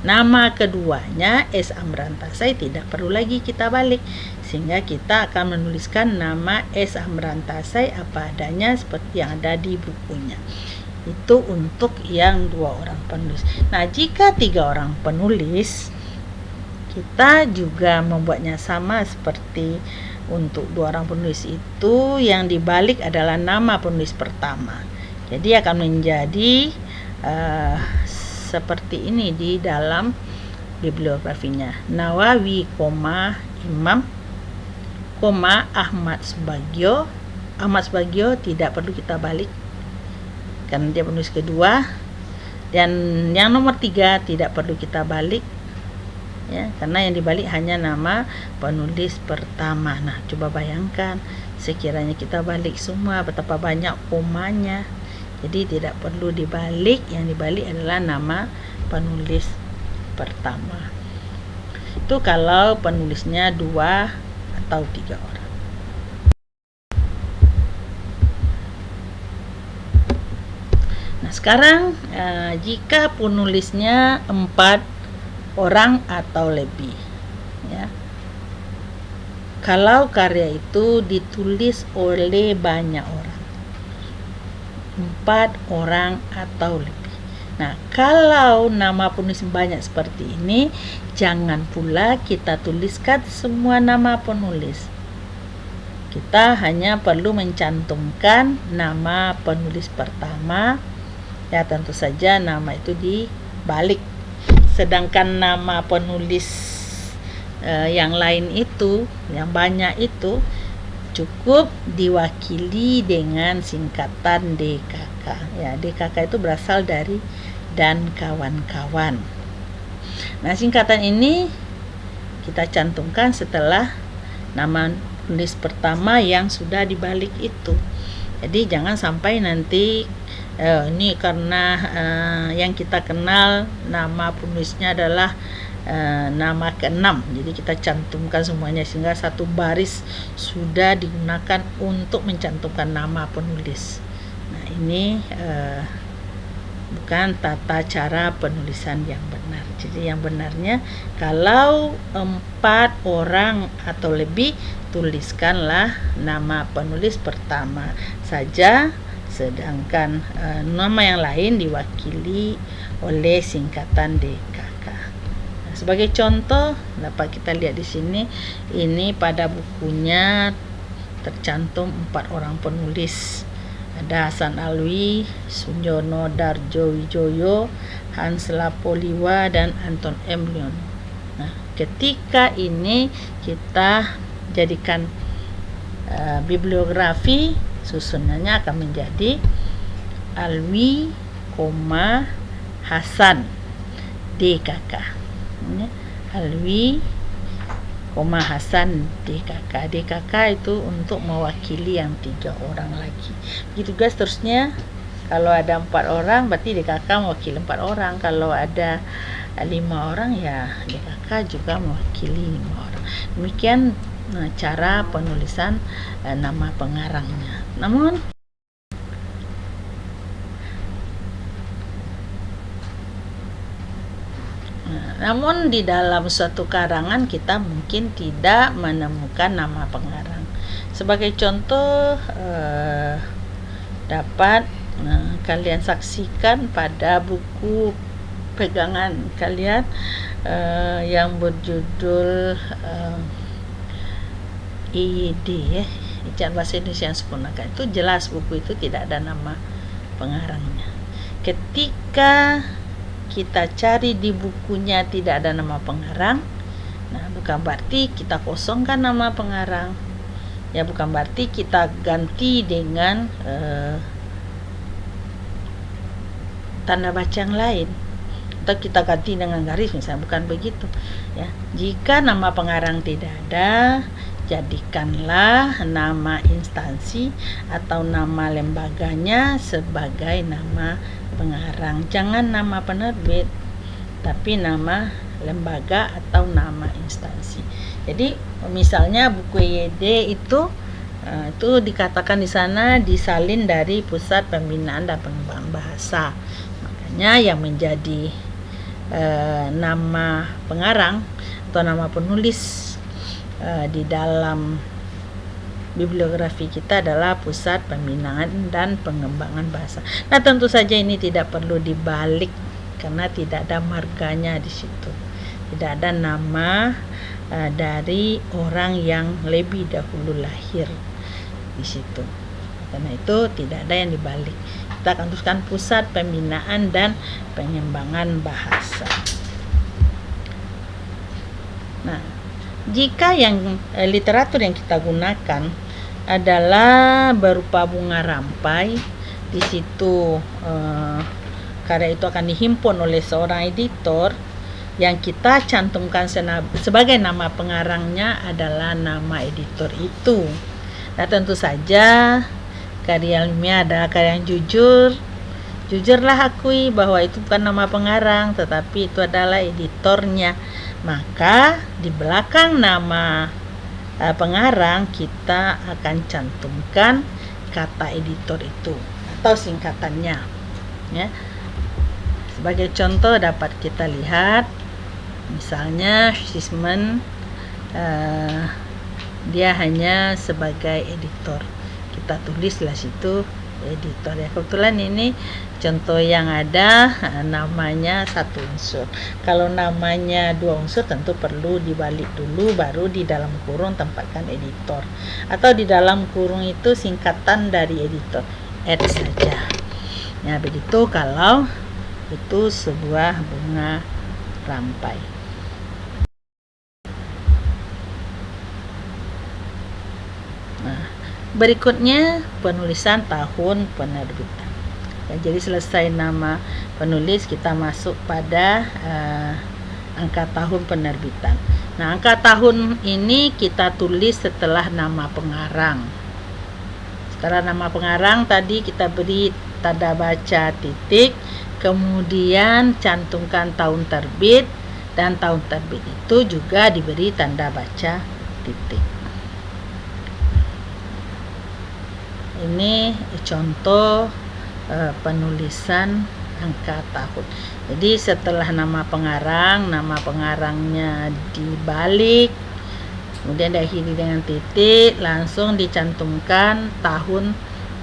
Nama keduanya S. Amran Tasai tidak perlu lagi kita balik, sehingga kita akan menuliskan nama S. Amran Tasai apa adanya seperti yang ada di bukunya. Itu untuk yang 2 orang penulis. Nah, jika 3 orang penulis, kita juga membuatnya sama seperti untuk 2 orang penulis itu. Yang dibalik adalah nama penulis pertama. Jadi akan menjadi seperti ini di dalam bibliografinya. Nawawi, Imam, Ahmad Subagio. Ahmad Subagio tidak perlu kita balik karena dia penulis kedua. Dan yang nomor 3 tidak perlu kita balik, ya, karena yang dibalik hanya nama penulis pertama. Nah, coba bayangkan sekiranya kita balik semua, betapa banyak komanya. Jadi tidak perlu dibalik, yang dibalik adalah nama penulis pertama. Itu kalau penulisnya 2 atau 3 orang. Nah, Nah, sekarang jika penulisnya 4 orang atau lebih, ya. Kalau karya itu ditulis oleh banyak orang, 4 orang atau lebih. Nah, kalau nama penulis banyak seperti ini, jangan pula kita tuliskan semua nama penulis. Kita hanya perlu mencantumkan nama penulis pertama, ya tentu saja nama itu dibalik. Sedangkan nama penulis yang lain itu, yang banyak itu cukup diwakili dengan singkatan DKK. Ya, DKK itu berasal dari dan kawan-kawan. Nah, singkatan ini kita cantumkan setelah nama penulis pertama yang sudah dibalik itu. Jadi jangan sampai nanti ini karena yang kita kenal nama penulisnya adalah nama ke-6, jadi kita cantumkan semuanya sehingga satu baris sudah digunakan untuk mencantumkan nama penulis. Nah, ini bukan tata cara penulisan yang benar. Jadi yang benarnya, kalau 4 orang atau lebih, tuliskanlah nama penulis pertama saja, sedangkan nama yang lain diwakili oleh singkatan DKK. Sebagai contoh dapat kita lihat di sini, ini pada bukunya tercantum 4 orang penulis. Ada Hasan Alwi, Sunjono Darjo Wijoyo, Hans Lapoliwa, dan Anton M. Lyono. Nah, ketika ini kita jadikan bibliografi, susunannya akan menjadi Alwi, Hasan, DKK. Alwi, Hasan, DKK. DKK itu untuk mewakili yang 3 orang lagi. Begitu guys, terusnya kalau ada 4 orang berarti DKK mewakili 4 orang. Kalau ada 5 orang ya DKK juga mewakili 5 orang. Demikian cara penulisan nama pengarangnya. Namun di dalam suatu karangan kita mungkin tidak menemukan nama pengarang. Sebagai contoh dapat kalian saksikan pada buku pegangan kalian yang berjudul IID, Ijazah Bahasa Indonesia yang Sempurnakan. Itu jelas buku itu tidak ada nama pengarangnya. Ketika kita cari di bukunya tidak ada nama pengarang, nah bukan berarti kita kosongkan nama pengarang, ya bukan berarti kita ganti dengan tanda baca yang lain atau kita ganti dengan garis misalnya, bukan begitu ya. Jika nama pengarang tidak ada, jadikanlah nama instansi atau nama lembaganya sebagai nama pengarang. Jangan nama penerbit, tapi nama lembaga atau nama instansi. Jadi misalnya buku YD itu dikatakan di sana disalin dari Pusat Pembinaan dan Pengembangan Bahasa. Makanya yang menjadi nama pengarang atau nama penulis di dalam bibliografi kita adalah Pusat Pembinaan dan Pengembangan Bahasa. Nah, tentu saja ini tidak perlu dibalik karena tidak ada marganya di situ. Tidak ada nama dari orang yang lebih dahulu lahir di situ. Karena itu tidak ada yang dibalik. Kita akan tuliskan Pusat Pembinaan dan Pengembangan Bahasa. Nah, jika yang literatur yang kita gunakan adalah berupa bunga rampai, di situ karya itu akan dihimpun oleh seorang editor, yang kita cantumkan sebagai nama pengarangnya adalah nama editor itu. Nah, tentu saja karya ilmiah adalah karya yang jujur. Jujurlah akui bahwa itu bukan nama pengarang, tetapi itu adalah editornya. Maka di belakang nama pengarang kita akan cantumkan kata editor itu atau singkatannya. ya. Sebagai contoh dapat kita lihat, misalnya Sisman dia hanya sebagai editor, kita tulislah situ editor ya. Kebetulan ini contoh yang ada namanya satu unsur. Kalau namanya dua unsur tentu perlu dibalik dulu, baru di dalam kurung tempatkan editor, atau di dalam kurung itu singkatan dari editor, add saja ya. Begitu kalau itu sebuah bunga rampai. Nah, berikutnya penulisan tahun penerbitan. Ya, jadi selesai nama penulis, kita masuk pada angka tahun penerbitan. Nah, angka tahun ini kita tulis setelah nama pengarang. Sekarang nama pengarang tadi kita beri tanda baca titik, kemudian cantumkan tahun terbit, dan tahun terbit itu juga diberi tanda baca titik. Ini contoh penulisan angka tahun. Jadi setelah nama pengarang, nama pengarangnya dibalik, kemudian diakhiri dengan titik, langsung dicantumkan tahun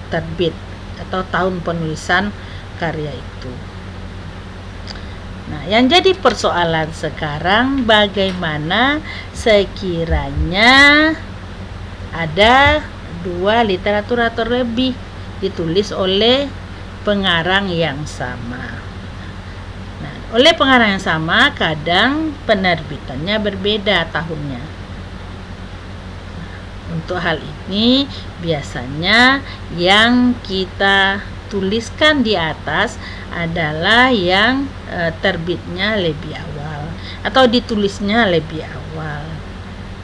terbit atau tahun penulisan karya itu. Nah, yang jadi persoalan sekarang, bagaimana sekiranya ada dua literatur atau lebih ditulis oleh pengarang yang sama. Nah, oleh pengarang yang sama, kadang penerbitannya berbeda tahunnya. Untuk hal ini, biasanya yang kita tuliskan di atas adalah yang terbitnya lebih awal atau ditulisnya lebih awal.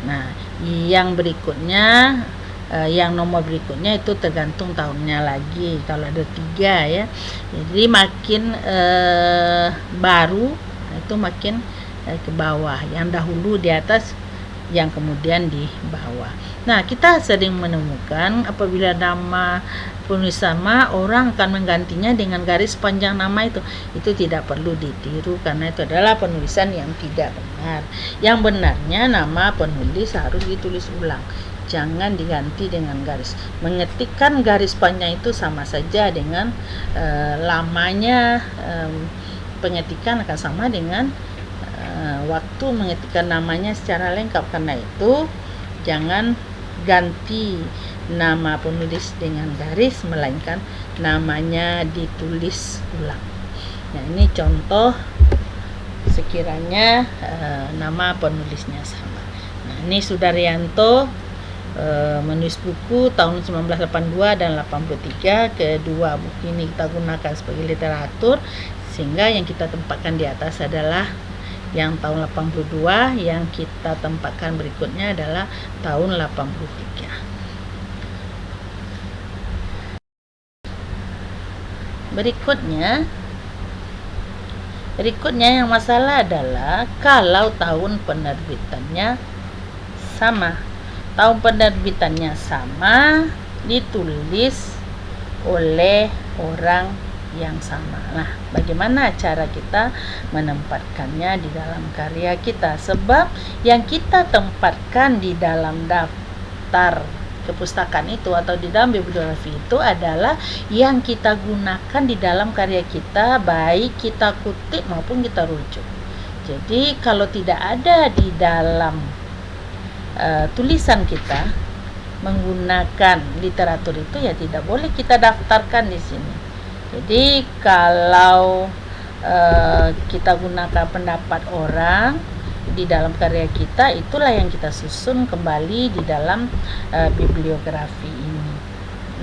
Nah, yang berikutnya, yang nomor berikutnya itu tergantung tahunnya lagi. Kalau ada 3 ya, jadi makin baru itu makin ke bawah, yang dahulu di atas, yang kemudian di bawah. Nah, kita sering menemukan apabila nama penulis sama, orang akan menggantinya dengan garis panjang nama itu. Itu tidak perlu ditiru karena itu adalah penulisan yang tidak benar. Yang benarnya nama penulis harus ditulis ulang, jangan diganti dengan garis. Mengetikkan garis panjang itu sama saja dengan lamanya pengetikan akan sama dengan waktu mengetikkan namanya secara lengkap. Karena itu jangan ganti nama penulis dengan garis, melainkan namanya ditulis ulang. Nah, ini contoh sekiranya nama penulisnya sama. Nah, ini Sudaryanto menulis buku tahun 1982 dan 83. Kedua buku ini kita gunakan sebagai literatur, sehingga yang kita tempatkan di atas adalah yang tahun 82, yang kita tempatkan berikutnya adalah tahun 83. Berikutnya yang masalah adalah kalau tahun penerbitannya sama. Tahun penerbitannya sama, ditulis oleh orang yang sama. Nah, bagaimana cara kita menempatkannya di dalam karya kita? Sebab yang kita tempatkan di dalam daftar kepustakaan itu atau di dalam bibliografi itu adalah yang kita gunakan di dalam karya kita, baik kita kutip maupun kita rujuk. Jadi kalau tidak ada di dalam tulisan kita menggunakan literatur itu, ya tidak boleh kita daftarkan di sini. Jadi kalau kita gunakan pendapat orang di dalam karya kita, itulah yang kita susun kembali di dalam bibliografi ini.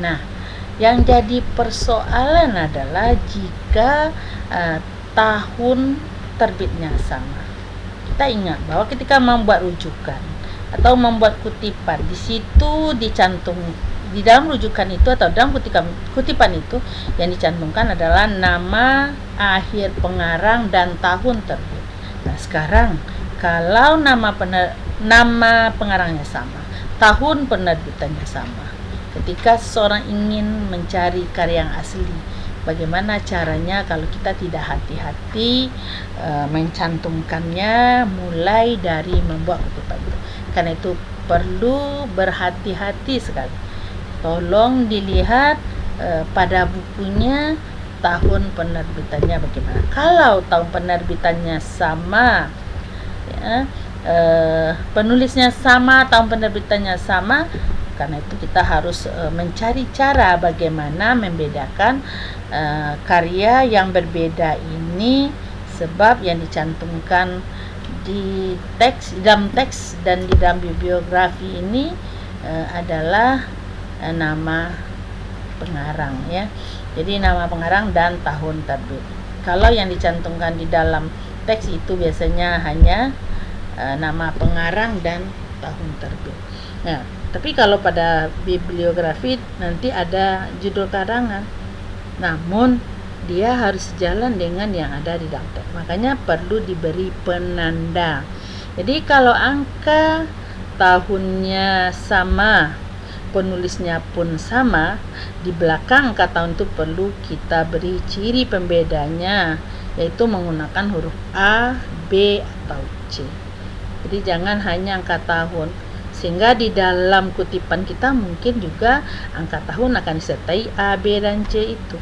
Nah, yang jadi persoalan adalah jika tahun terbitnya sama. Kita ingat bahwa ketika membuat rujukan atau membuat kutipan, di situ dicantum di dalam rujukan itu atau dalam kutipan itu yang dicantumkan adalah nama akhir pengarang dan tahun terbit. Nah, sekarang kalau nama pengarangnya sama, tahun penerbitannya sama, ketika seseorang ingin mencari karya yang asli, bagaimana caranya kalau kita tidak hati-hati mencantumkannya mulai dari membuat kutipan itu. Karena itu perlu berhati-hati sekali. Tolong dilihat pada bukunya tahun penerbitannya bagaimana. Kalau tahun penerbitannya sama, ya, penulisnya sama, tahun penerbitannya sama, karena itu kita harus mencari cara bagaimana membedakan karya yang berbeda ini, sebab yang dicantumkan di dalam teks dan di dalam bibliografi ini adalah nama pengarang, ya. Jadi nama pengarang dan tahun terbit. Kalau yang dicantumkan di dalam teks itu biasanya hanya nama pengarang dan tahun terbit. Nah, tapi kalau pada bibliografi nanti ada judul karangan, namun dia harus sejalan dengan yang ada di dalam teks. Makanya perlu diberi penanda. Jadi kalau angka tahunnya sama, penulisnya pun sama, di belakang angka tahun itu perlu kita beri ciri pembedanya, yaitu menggunakan huruf A, B, atau C. Jadi jangan hanya angka tahun, sehingga di dalam kutipan kita mungkin juga angka tahun akan disertai A, B, dan C itu.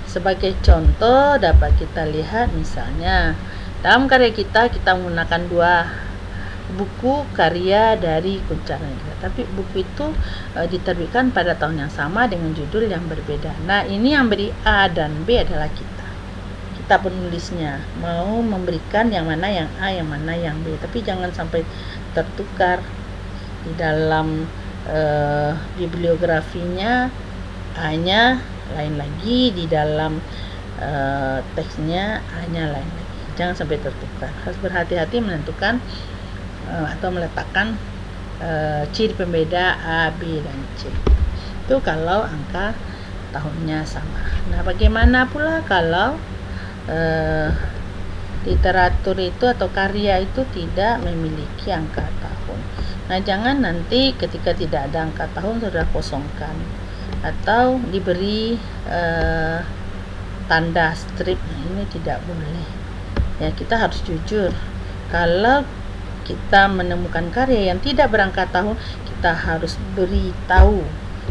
Sebagai contoh dapat kita lihat misalnya dalam karya kita menggunakan 2 buku karya dari Kunchara Negara, tapi buku itu diterbitkan pada tahun yang sama dengan judul yang berbeda. Nah, ini yang beri A dan B adalah kita penulisnya mau memberikan yang mana yang A, yang mana yang B, tapi jangan sampai tertukar. Di dalam bibliografinya A-nya lain lagi, di dalam teksnya A-nya lain lagi. Jangan sampai tertukar. Harus berhati-hati menentukan atau meletakkan ciri pembeda A, B, dan C. Itu kalau angka tahunnya sama. Nah, bagaimana pula kalau literatur itu atau karya itu tidak memiliki angka tahun? Nah, jangan nanti ketika tidak ada angka tahun sudah kosongkan atau diberi tanda strip. Nah, ini tidak boleh. Ya, kita harus jujur. Kalau kita menemukan karya yang tidak berangka tahun, kita harus beritahu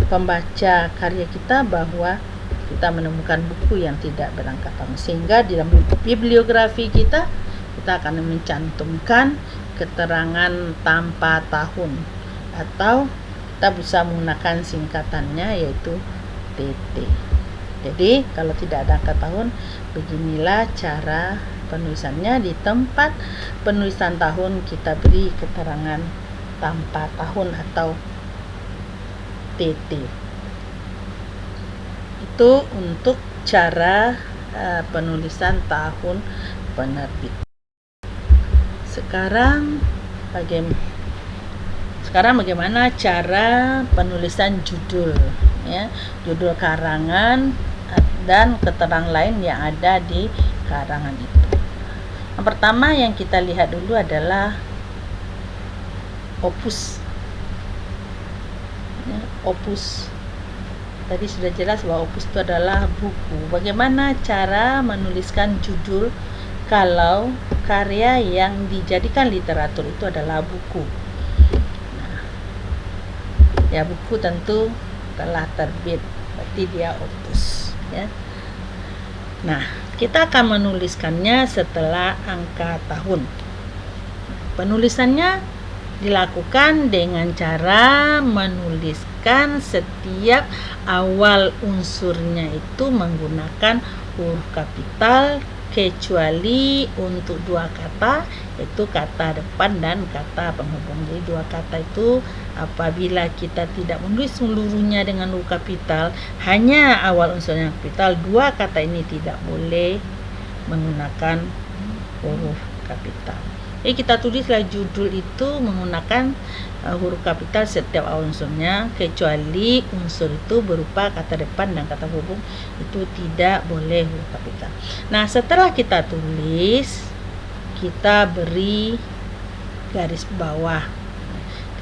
pembaca karya kita bahwa kita menemukan buku yang tidak berangka tahun, sehingga di dalam bibliografi kita akan mencantumkan keterangan tanpa tahun, atau kita bisa menggunakan singkatannya yaitu TT. Jadi kalau tidak ada angka tahun, beginilah cara penulisannya. Di tempat penulisan tahun kita beri keterangan tanpa tahun atau TT. Itu untuk cara penulisan tahun penerbit. Sekarang bagaimana cara penulisan judul, ya, judul karangan dan keterangan lain yang ada di karangan itu. Yang pertama yang kita lihat dulu adalah opus. Ya, opus. Tadi sudah jelas bahwa opus itu adalah buku. Bagaimana cara menuliskan judul kalau karya yang dijadikan literatur itu adalah buku? Nah, ya, buku tentu telah terbit, berarti dia opus, ya. Nah, kita akan menuliskannya setelah angka tahun. Penulisannya dilakukan dengan cara menuliskan setiap awal unsurnya itu menggunakan huruf kapital, kecuali untuk 2 kata, yaitu kata depan dan kata penghubung. Jadi 2 kata itu apabila kita tidak menulis seluruhnya dengan huruf kapital, hanya awal unsurnya kapital, 2 kata ini tidak boleh menggunakan huruf kapital. Jadi kita tulislah judul itu menggunakan huruf kapital setiap awal unsurnya, kecuali unsur itu berupa kata depan dan kata hubung, itu tidak boleh huruf kapital. Nah, setelah kita tulis, kita beri garis bawah.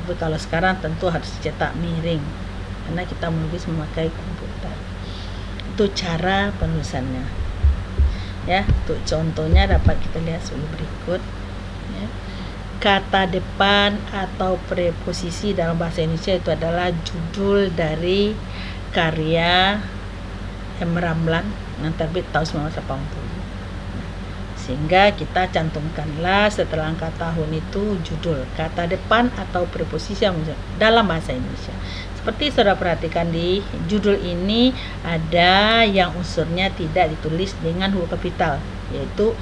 Tapi kalau sekarang tentu harus cetak miring karena kita menulis memakai komputer. Itu cara penulisannya. Ya, untuk contohnya dapat kita lihat sebagai berikut. Ya. Kata depan atau preposisi dalam bahasa Indonesia itu adalah judul dari karya M. Ramlan yang terbit tahun 1980. Sehingga kita cantumkanlah setelah angka tahun itu judul, kata depan atau preposisi dalam bahasa Indonesia. Seperti saudara perhatikan di judul ini ada yang unsurnya tidak ditulis dengan huruf kapital, yaitu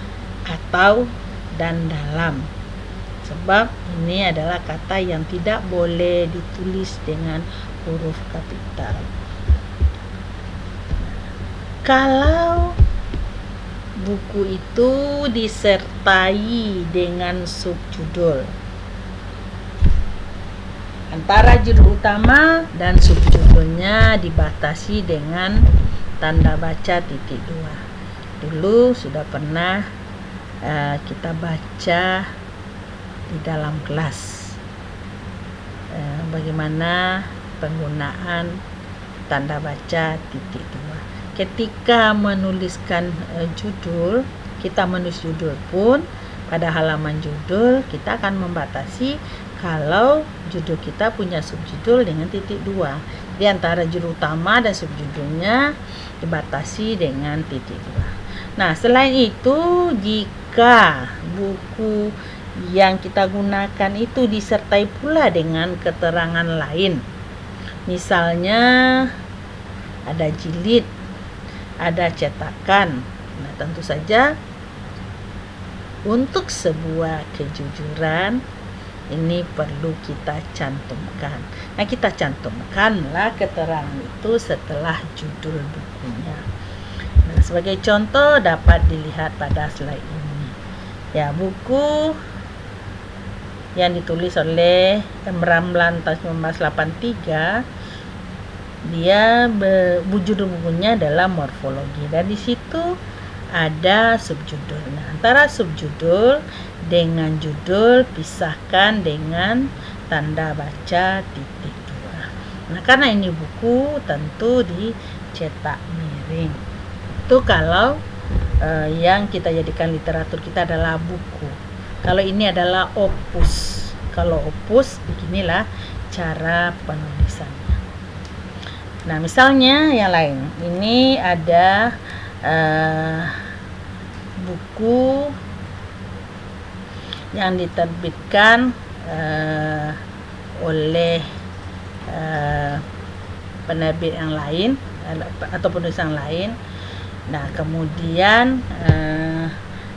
atau dan dalam. Sebab ini adalah kata yang tidak boleh ditulis dengan huruf kapital. Kalau buku itu disertai dengan subjudul, antara judul utama dan subjudulnya dibatasi dengan tanda baca titik dua. Dulu sudah pernah kita baca di dalam kelas bagaimana penggunaan tanda baca titik dua. Ketika menuliskan judul, kita menulis judul pun pada halaman judul kita akan membatasi kalau judul kita punya subjudul dengan titik dua. Di antara judul utama dan subjudulnya dibatasi dengan titik dua. Nah, selain itu, jika buku yang kita gunakan itu disertai pula dengan keterangan lain, misalnya ada jilid, ada cetakan. Nah, tentu saja untuk sebuah kejujuran ini perlu kita cantumkan. Nah, kita cantumkanlah keterangan itu setelah judul bukunya. Nah, sebagai contoh dapat dilihat pada slide ini. Ya, buku yang ditulis oleh M. Ramlan tahun 1983, dia judul bukunya adalah morfologi, dan di situ ada subjudul. Nah, antara subjudul dengan judul pisahkan dengan tanda baca titik dua. Nah, karena ini buku tentu dicetak miring. Itu kalau yang kita jadikan literatur kita adalah buku. Kalau ini adalah opus. Kalau opus, beginilah cara penulisannya. Nah, misalnya yang lain, ini ada buku yang diterbitkan oleh penerbit yang lain atau penulis yang lain. Nah, kemudian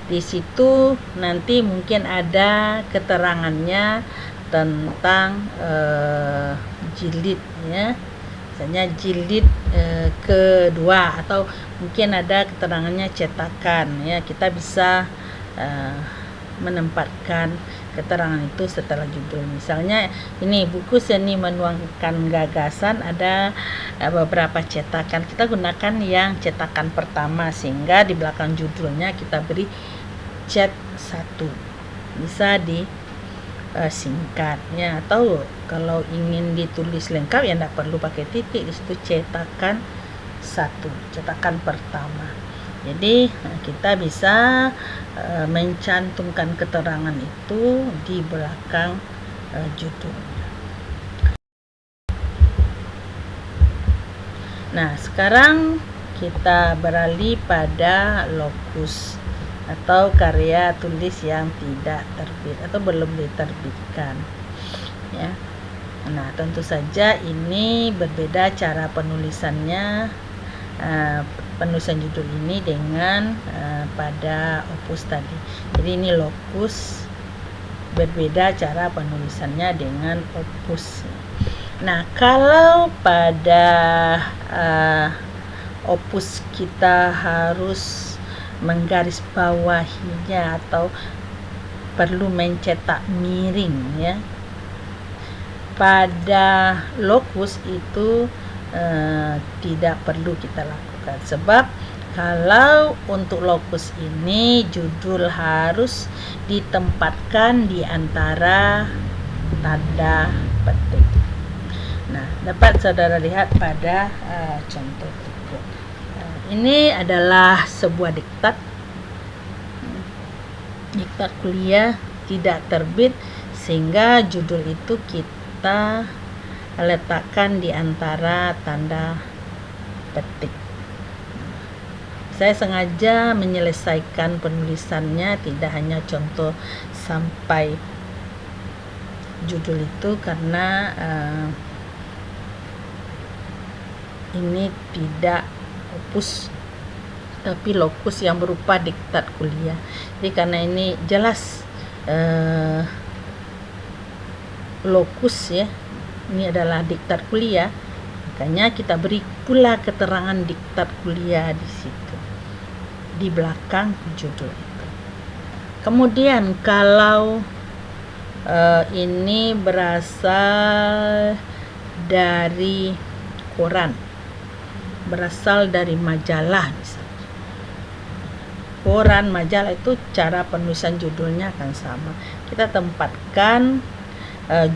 di situ nanti mungkin ada keterangannya tentang jilid, ya. Misalnya jilid kedua, atau mungkin ada keterangannya cetakan, ya. Kita bisa menempatkan keterangan itu setelah judul. Misalnya ini buku Seni Menuangkan Gagasan, ada beberapa cetakan. Kita gunakan yang cetakan pertama, sehingga di belakang judulnya kita beri cet 1. Bisa di singkatnya, atau kalau ingin ditulis lengkap ya tidak perlu pakai titik, di situ cetakan 1, cetakan pertama. Jadi kita bisa mencantumkan keterangan itu di belakang judulnya. Nah, sekarang kita beralih pada lokus atau karya tulis yang tidak terbit atau belum diterbitkan, ya. Nah, tentu saja ini berbeda cara penulisannya, penulisan judul ini dengan pada opus tadi. Jadi ini lokus, berbeda cara penulisannya dengan opus. Nah, kalau pada opus kita harus menggarisbawahinya atau perlu mencetak miring, ya. Pada lokus itu tidak perlu kita lakukan, sebab kalau untuk lokus ini judul harus ditempatkan di antara tanda petik. Nah, dapat saudara lihat pada contoh berikut. ini adalah sebuah diktat kuliah tidak terbit, sehingga judul itu kita letakkan di antara tanda petik. Saya sengaja menyelesaikan penulisannya, tidak hanya contoh sampai judul itu, karena ini tidak opus tapi lokus yang berupa diktat kuliah. Jadi karena ini jelas lokus ya, ini adalah diktat kuliah, makanya kita beri pula keterangan diktat kuliah di situ di belakang judul itu. Kemudian kalau ini berasal dari koran, berasal dari majalah misalnya. Koran, majalah itu cara penulisan judulnya akan sama. Kita tempatkan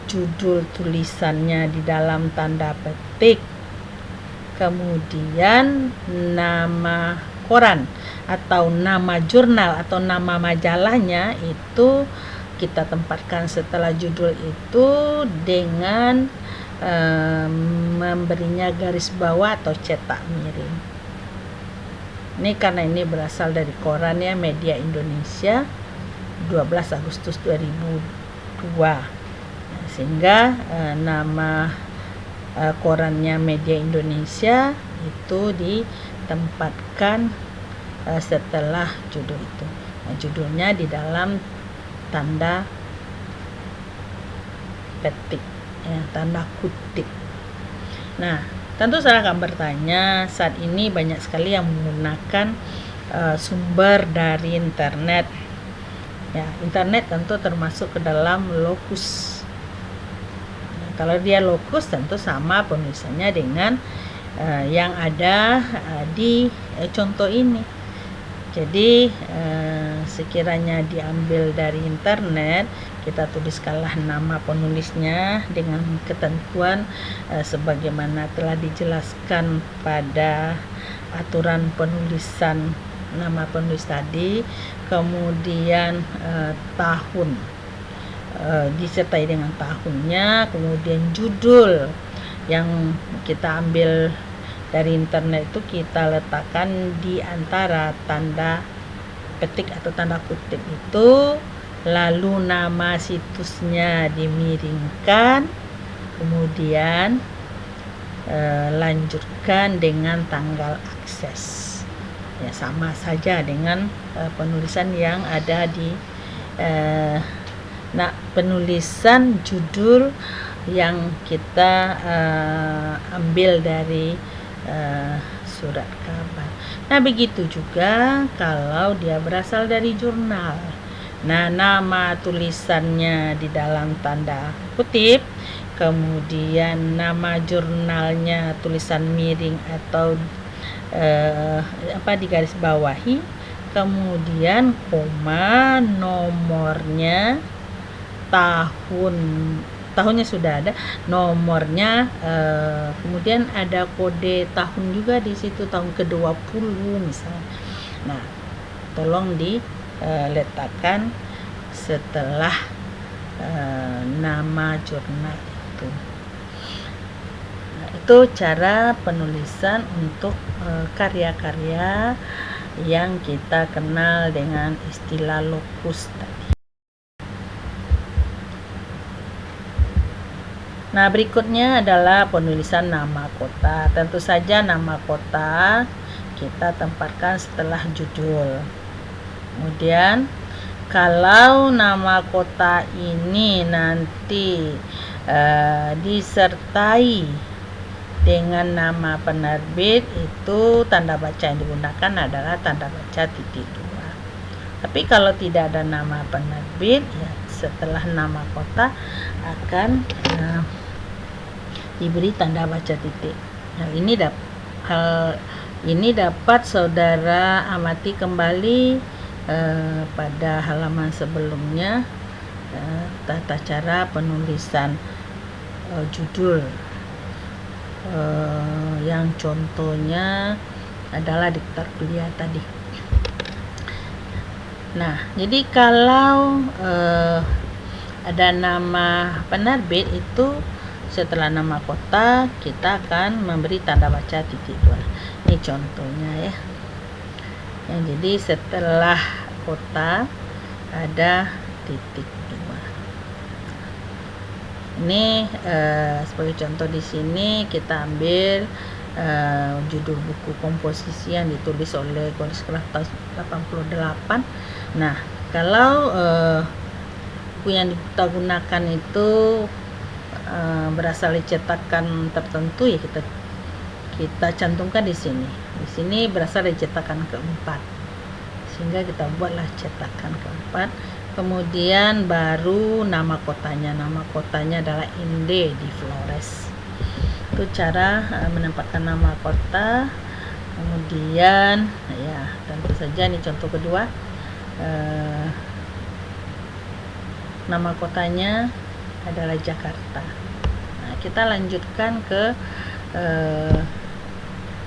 judul tulisannya di dalam tanda petik, kemudian nama koran atau nama jurnal atau nama majalahnya itu kita tempatkan setelah judul itu dengan memberinya garis bawah atau cetak miring. Ini karena ini berasal dari koran ya, Media Indonesia 12 Agustus 2002. Sehingga nama korannya Media Indonesia itu ditempatkan setelah judul itu. Nah, judulnya di dalam tanda petik ya, tanda kutip. Nah, tentu saya akan bertanya, saat ini banyak sekali yang menggunakan sumber dari internet. Ya, internet tentu termasuk ke dalam lokus. Nah, kalau dia lokus tentu sama penulisannya dengan yang ada di contoh ini. Jadi sekiranya diambil dari internet, kita tuliskanlah nama penulisnya dengan ketentuan sebagaimana telah dijelaskan pada aturan penulisan nama penulis tadi, kemudian tahun disertai dengan tahunnya, kemudian judul yang kita ambil dari internet itu kita letakkan di antara tanda petik atau tanda kutip itu, lalu nama situsnya dimiringkan, kemudian lanjutkan dengan tanggal akses. Ya, sama saja dengan penulisan yang ada di penulisan judul yang kita ambil dari surat kabar. Nah, begitu juga kalau dia berasal dari jurnal. Nah, nama tulisannya di dalam tanda kutip, kemudian nama jurnalnya tulisan miring atau digaris bawahi, kemudian koma, nomornya, tahunnya sudah ada, nomornya, kemudian ada kode tahun juga di situ, tahun ke-20 misalnya. Nah, tolong diletakkan setelah nama jurnal itu. Nah, itu cara penulisan untuk karya-karya yang kita kenal dengan istilah lokus tadi. Nah, berikutnya adalah penulisan nama kota. Tentu saja nama kota kita tempatkan setelah judul. Kemudian kalau nama kota ini nanti disertai dengan nama penerbit, itu tanda baca yang digunakan adalah tanda baca titik 2. Tapi kalau tidak ada nama penerbit, ya setelah nama kota akan diberi tanda baca titik. Nah, ini dapat saudara amati kembali pada halaman sebelumnya, tata cara penulisan judul yang contohnya adalah daftar kuliah tadi. Nah, jadi kalau ada nama penerbit itu setelah nama kota kita akan memberi tanda baca titik 2. Ini contohnya ya. Jadi setelah kota ada titik 2. Ini sebagai contoh di sini kita ambil judul buku komposisi yang ditulis oleh Goris Craft tahun 88. Nah, kalau buku yang kita gunakan itu berasal dari cetakan tertentu, ya kita cantumkan di sini. Di sini berasal dari cetakan keempat, sehingga kita buatlah cetakan keempat. Kemudian baru nama kotanya. Nama kotanya adalah Inde di Flores. Itu cara menempatkan nama kota. Kemudian ya tentu saja ini contoh kedua, nama kotanya adalah Jakarta. Nah, kita lanjutkan ke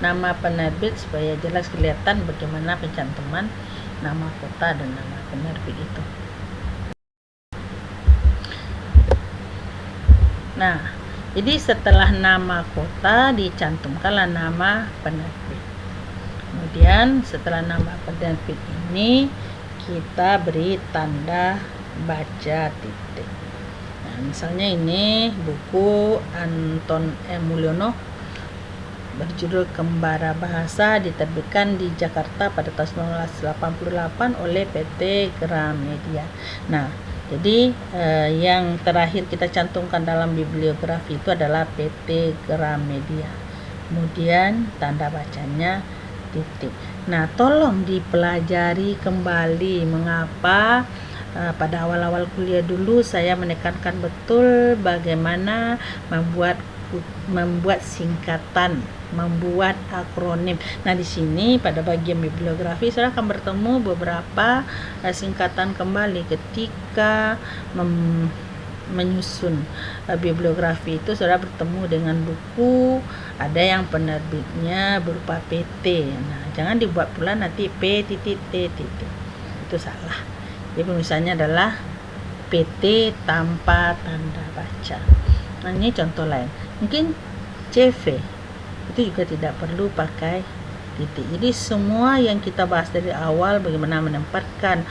nama penerbit supaya jelas kelihatan bagaimana pencantuman nama kota dan nama penerbit itu. Nah, jadi setelah nama kota dicantumkanlah nama penerbit. Kemudian setelah nama penerbit ini kita beri tanda baca titik. Nah, misalnya ini buku Anton M. Mulyono berjudul Kembara Bahasa, diterbitkan di Jakarta pada tahun 1988 oleh PT Gramedia. Nah, jadi yang terakhir kita cantumkan dalam bibliografi itu adalah PT Gramedia. Kemudian tanda bacanya titik. Nah, tolong dipelajari kembali mengapa pada awal-awal kuliah dulu saya menekankan betul bagaimana membuat singkatan, membuat akronim. Nah, di sini pada bagian bibliografi saya akan bertemu beberapa singkatan kembali ketika menyusun bibliografi itu. Saudara bertemu dengan buku, ada yang penerbitnya berupa PT. Nah, jangan dibuat pula nanti P.T. Itu salah. Jadi penulisannya adalah PT tanpa tanda baca. Nah, ini contoh lain. Mungkin CV itu juga tidak perlu pakai titik. Jadi semua yang kita bahas dari awal, bagaimana menempatkan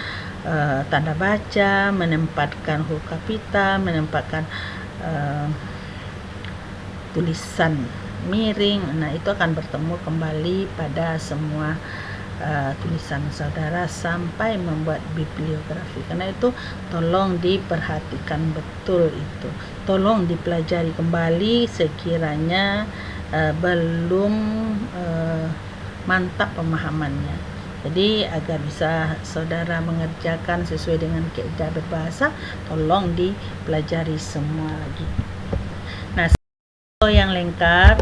tanda baca, menempatkan huruf kapital, menempatkan tulisan miring, nah itu akan bertemu kembali pada semua tulisan saudara sampai membuat bibliografi. Karena itu tolong diperhatikan betul itu. Tolong dipelajari kembali sekiranya belum mantap pemahamannya. Jadi agar bisa saudara mengerjakan sesuai dengan kaidah berbahasa, tolong dipelajari semua lagi. Nah, yang lengkap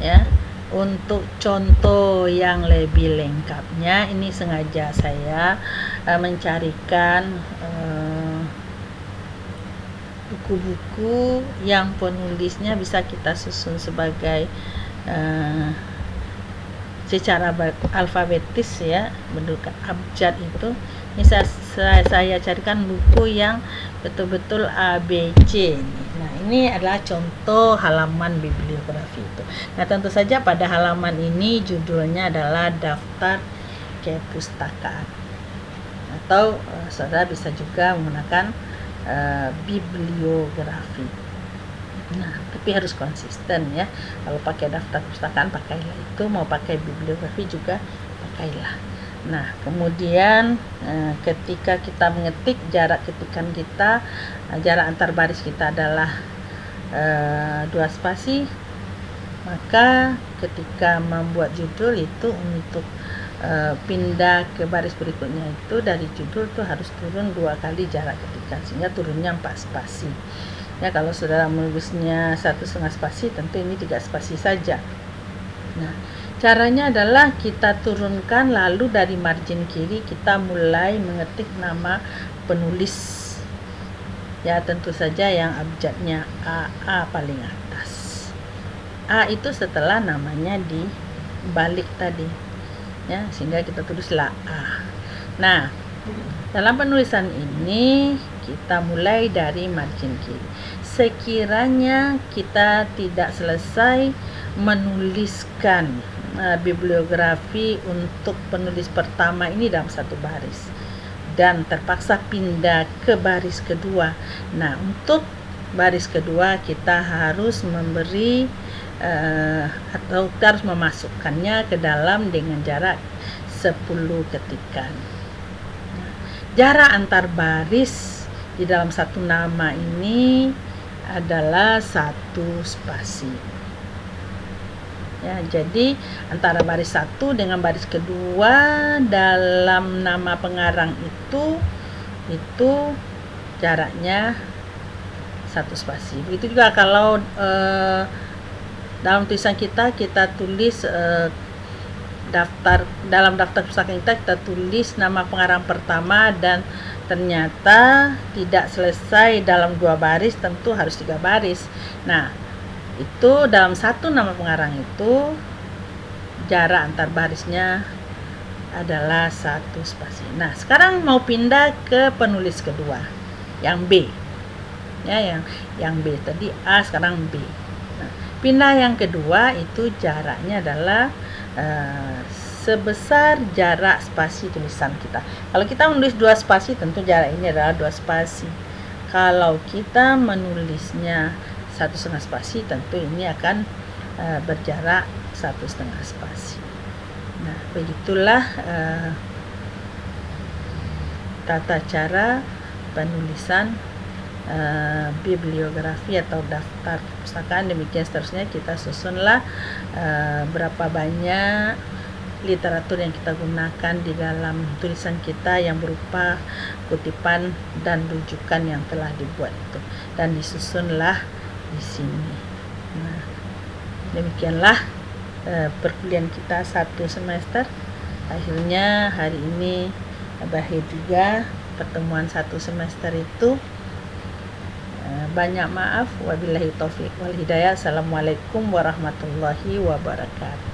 ya. Untuk contoh yang lebih lengkapnya, ini sengaja saya mencarikan buku-buku yang penulisnya bisa kita susun sebagai secara alfabetis ya, bentuk abjad itu. Ini saya carikan buku yang betul-betul ABC. Nah, ini adalah contoh halaman bibliografi itu. Nah, tentu saja pada halaman ini judulnya adalah daftar kepustakaan, atau saudara bisa juga menggunakan bibliografi. Nah, tapi harus konsisten ya. Kalau pakai daftar kepustakaan pakailah itu, mau pakai bibliografi juga pakailah. Nah, kemudian ketika kita mengetik, jarak ketikan kita, jarak antar baris kita adalah 2 spasi. Maka ketika membuat judul itu untuk pindah ke baris berikutnya itu, dari judul itu harus turun 2 kali jarak ketikan, sehingga turunnya 4 spasi. Ya, kalau saudara menulisnya 1,5 spasi, tentu ini 3 spasi saja. Nah, caranya adalah kita turunkan, lalu dari margin kiri kita mulai mengetik nama penulis. Ya, tentu saja yang abjadnya A paling atas. A itu setelah namanya balik tadi, ya, sehingga kita tulis la a. Nah, dalam penulisan ini kita mulai dari margin kiri. Sekiranya kita tidak selesai menuliskan bibliografi untuk penulis pertama ini dalam satu baris dan terpaksa pindah ke baris kedua. Nah, untuk baris kedua kita harus memberi atau kita harus memasukkannya ke dalam dengan jarak 10 ketikan. Jarak antar baris di dalam satu nama ini adalah 1 spasi. Ya, jadi antara baris 1 dengan baris kedua dalam nama pengarang itu jaraknya 1 spasi. Begitu juga kalau dalam tulisan kita tulis dalam daftar pustaka kita tulis nama pengarang pertama dan ternyata tidak selesai dalam 2 baris, tentu harus 3 baris. Nah, itu dalam satu nama pengarang itu jarak antar barisnya adalah 1 spasi. Nah, sekarang mau pindah ke penulis kedua, yang B. Ya, yang B tadi A, sekarang B. Nah, pindah yang kedua itu jaraknya adalah sebesar jarak spasi tulisan kita. Kalau kita menulis 2 spasi, tentu jarak ini adalah 2 spasi. Kalau kita menulisnya 1,5 spasi, tentu ini akan berjarak 1,5 spasi. Nah, begitulah tata cara penulisan bibliografi atau daftar perpustakaan. Demikian seterusnya kita susunlah berapa banyak literatur yang kita gunakan di dalam tulisan kita yang berupa kutipan dan rujukan yang telah dibuat itu, dan disusunlah di sini. Nah, demikianlah perkuliahan kita 1 semester. Akhirnya hari ini berakhir juga pertemuan 1 semester itu. Banyak maaf, wabillahi taufiq wal hidayah. Assalamualaikum warahmatullahi wabarakatuh.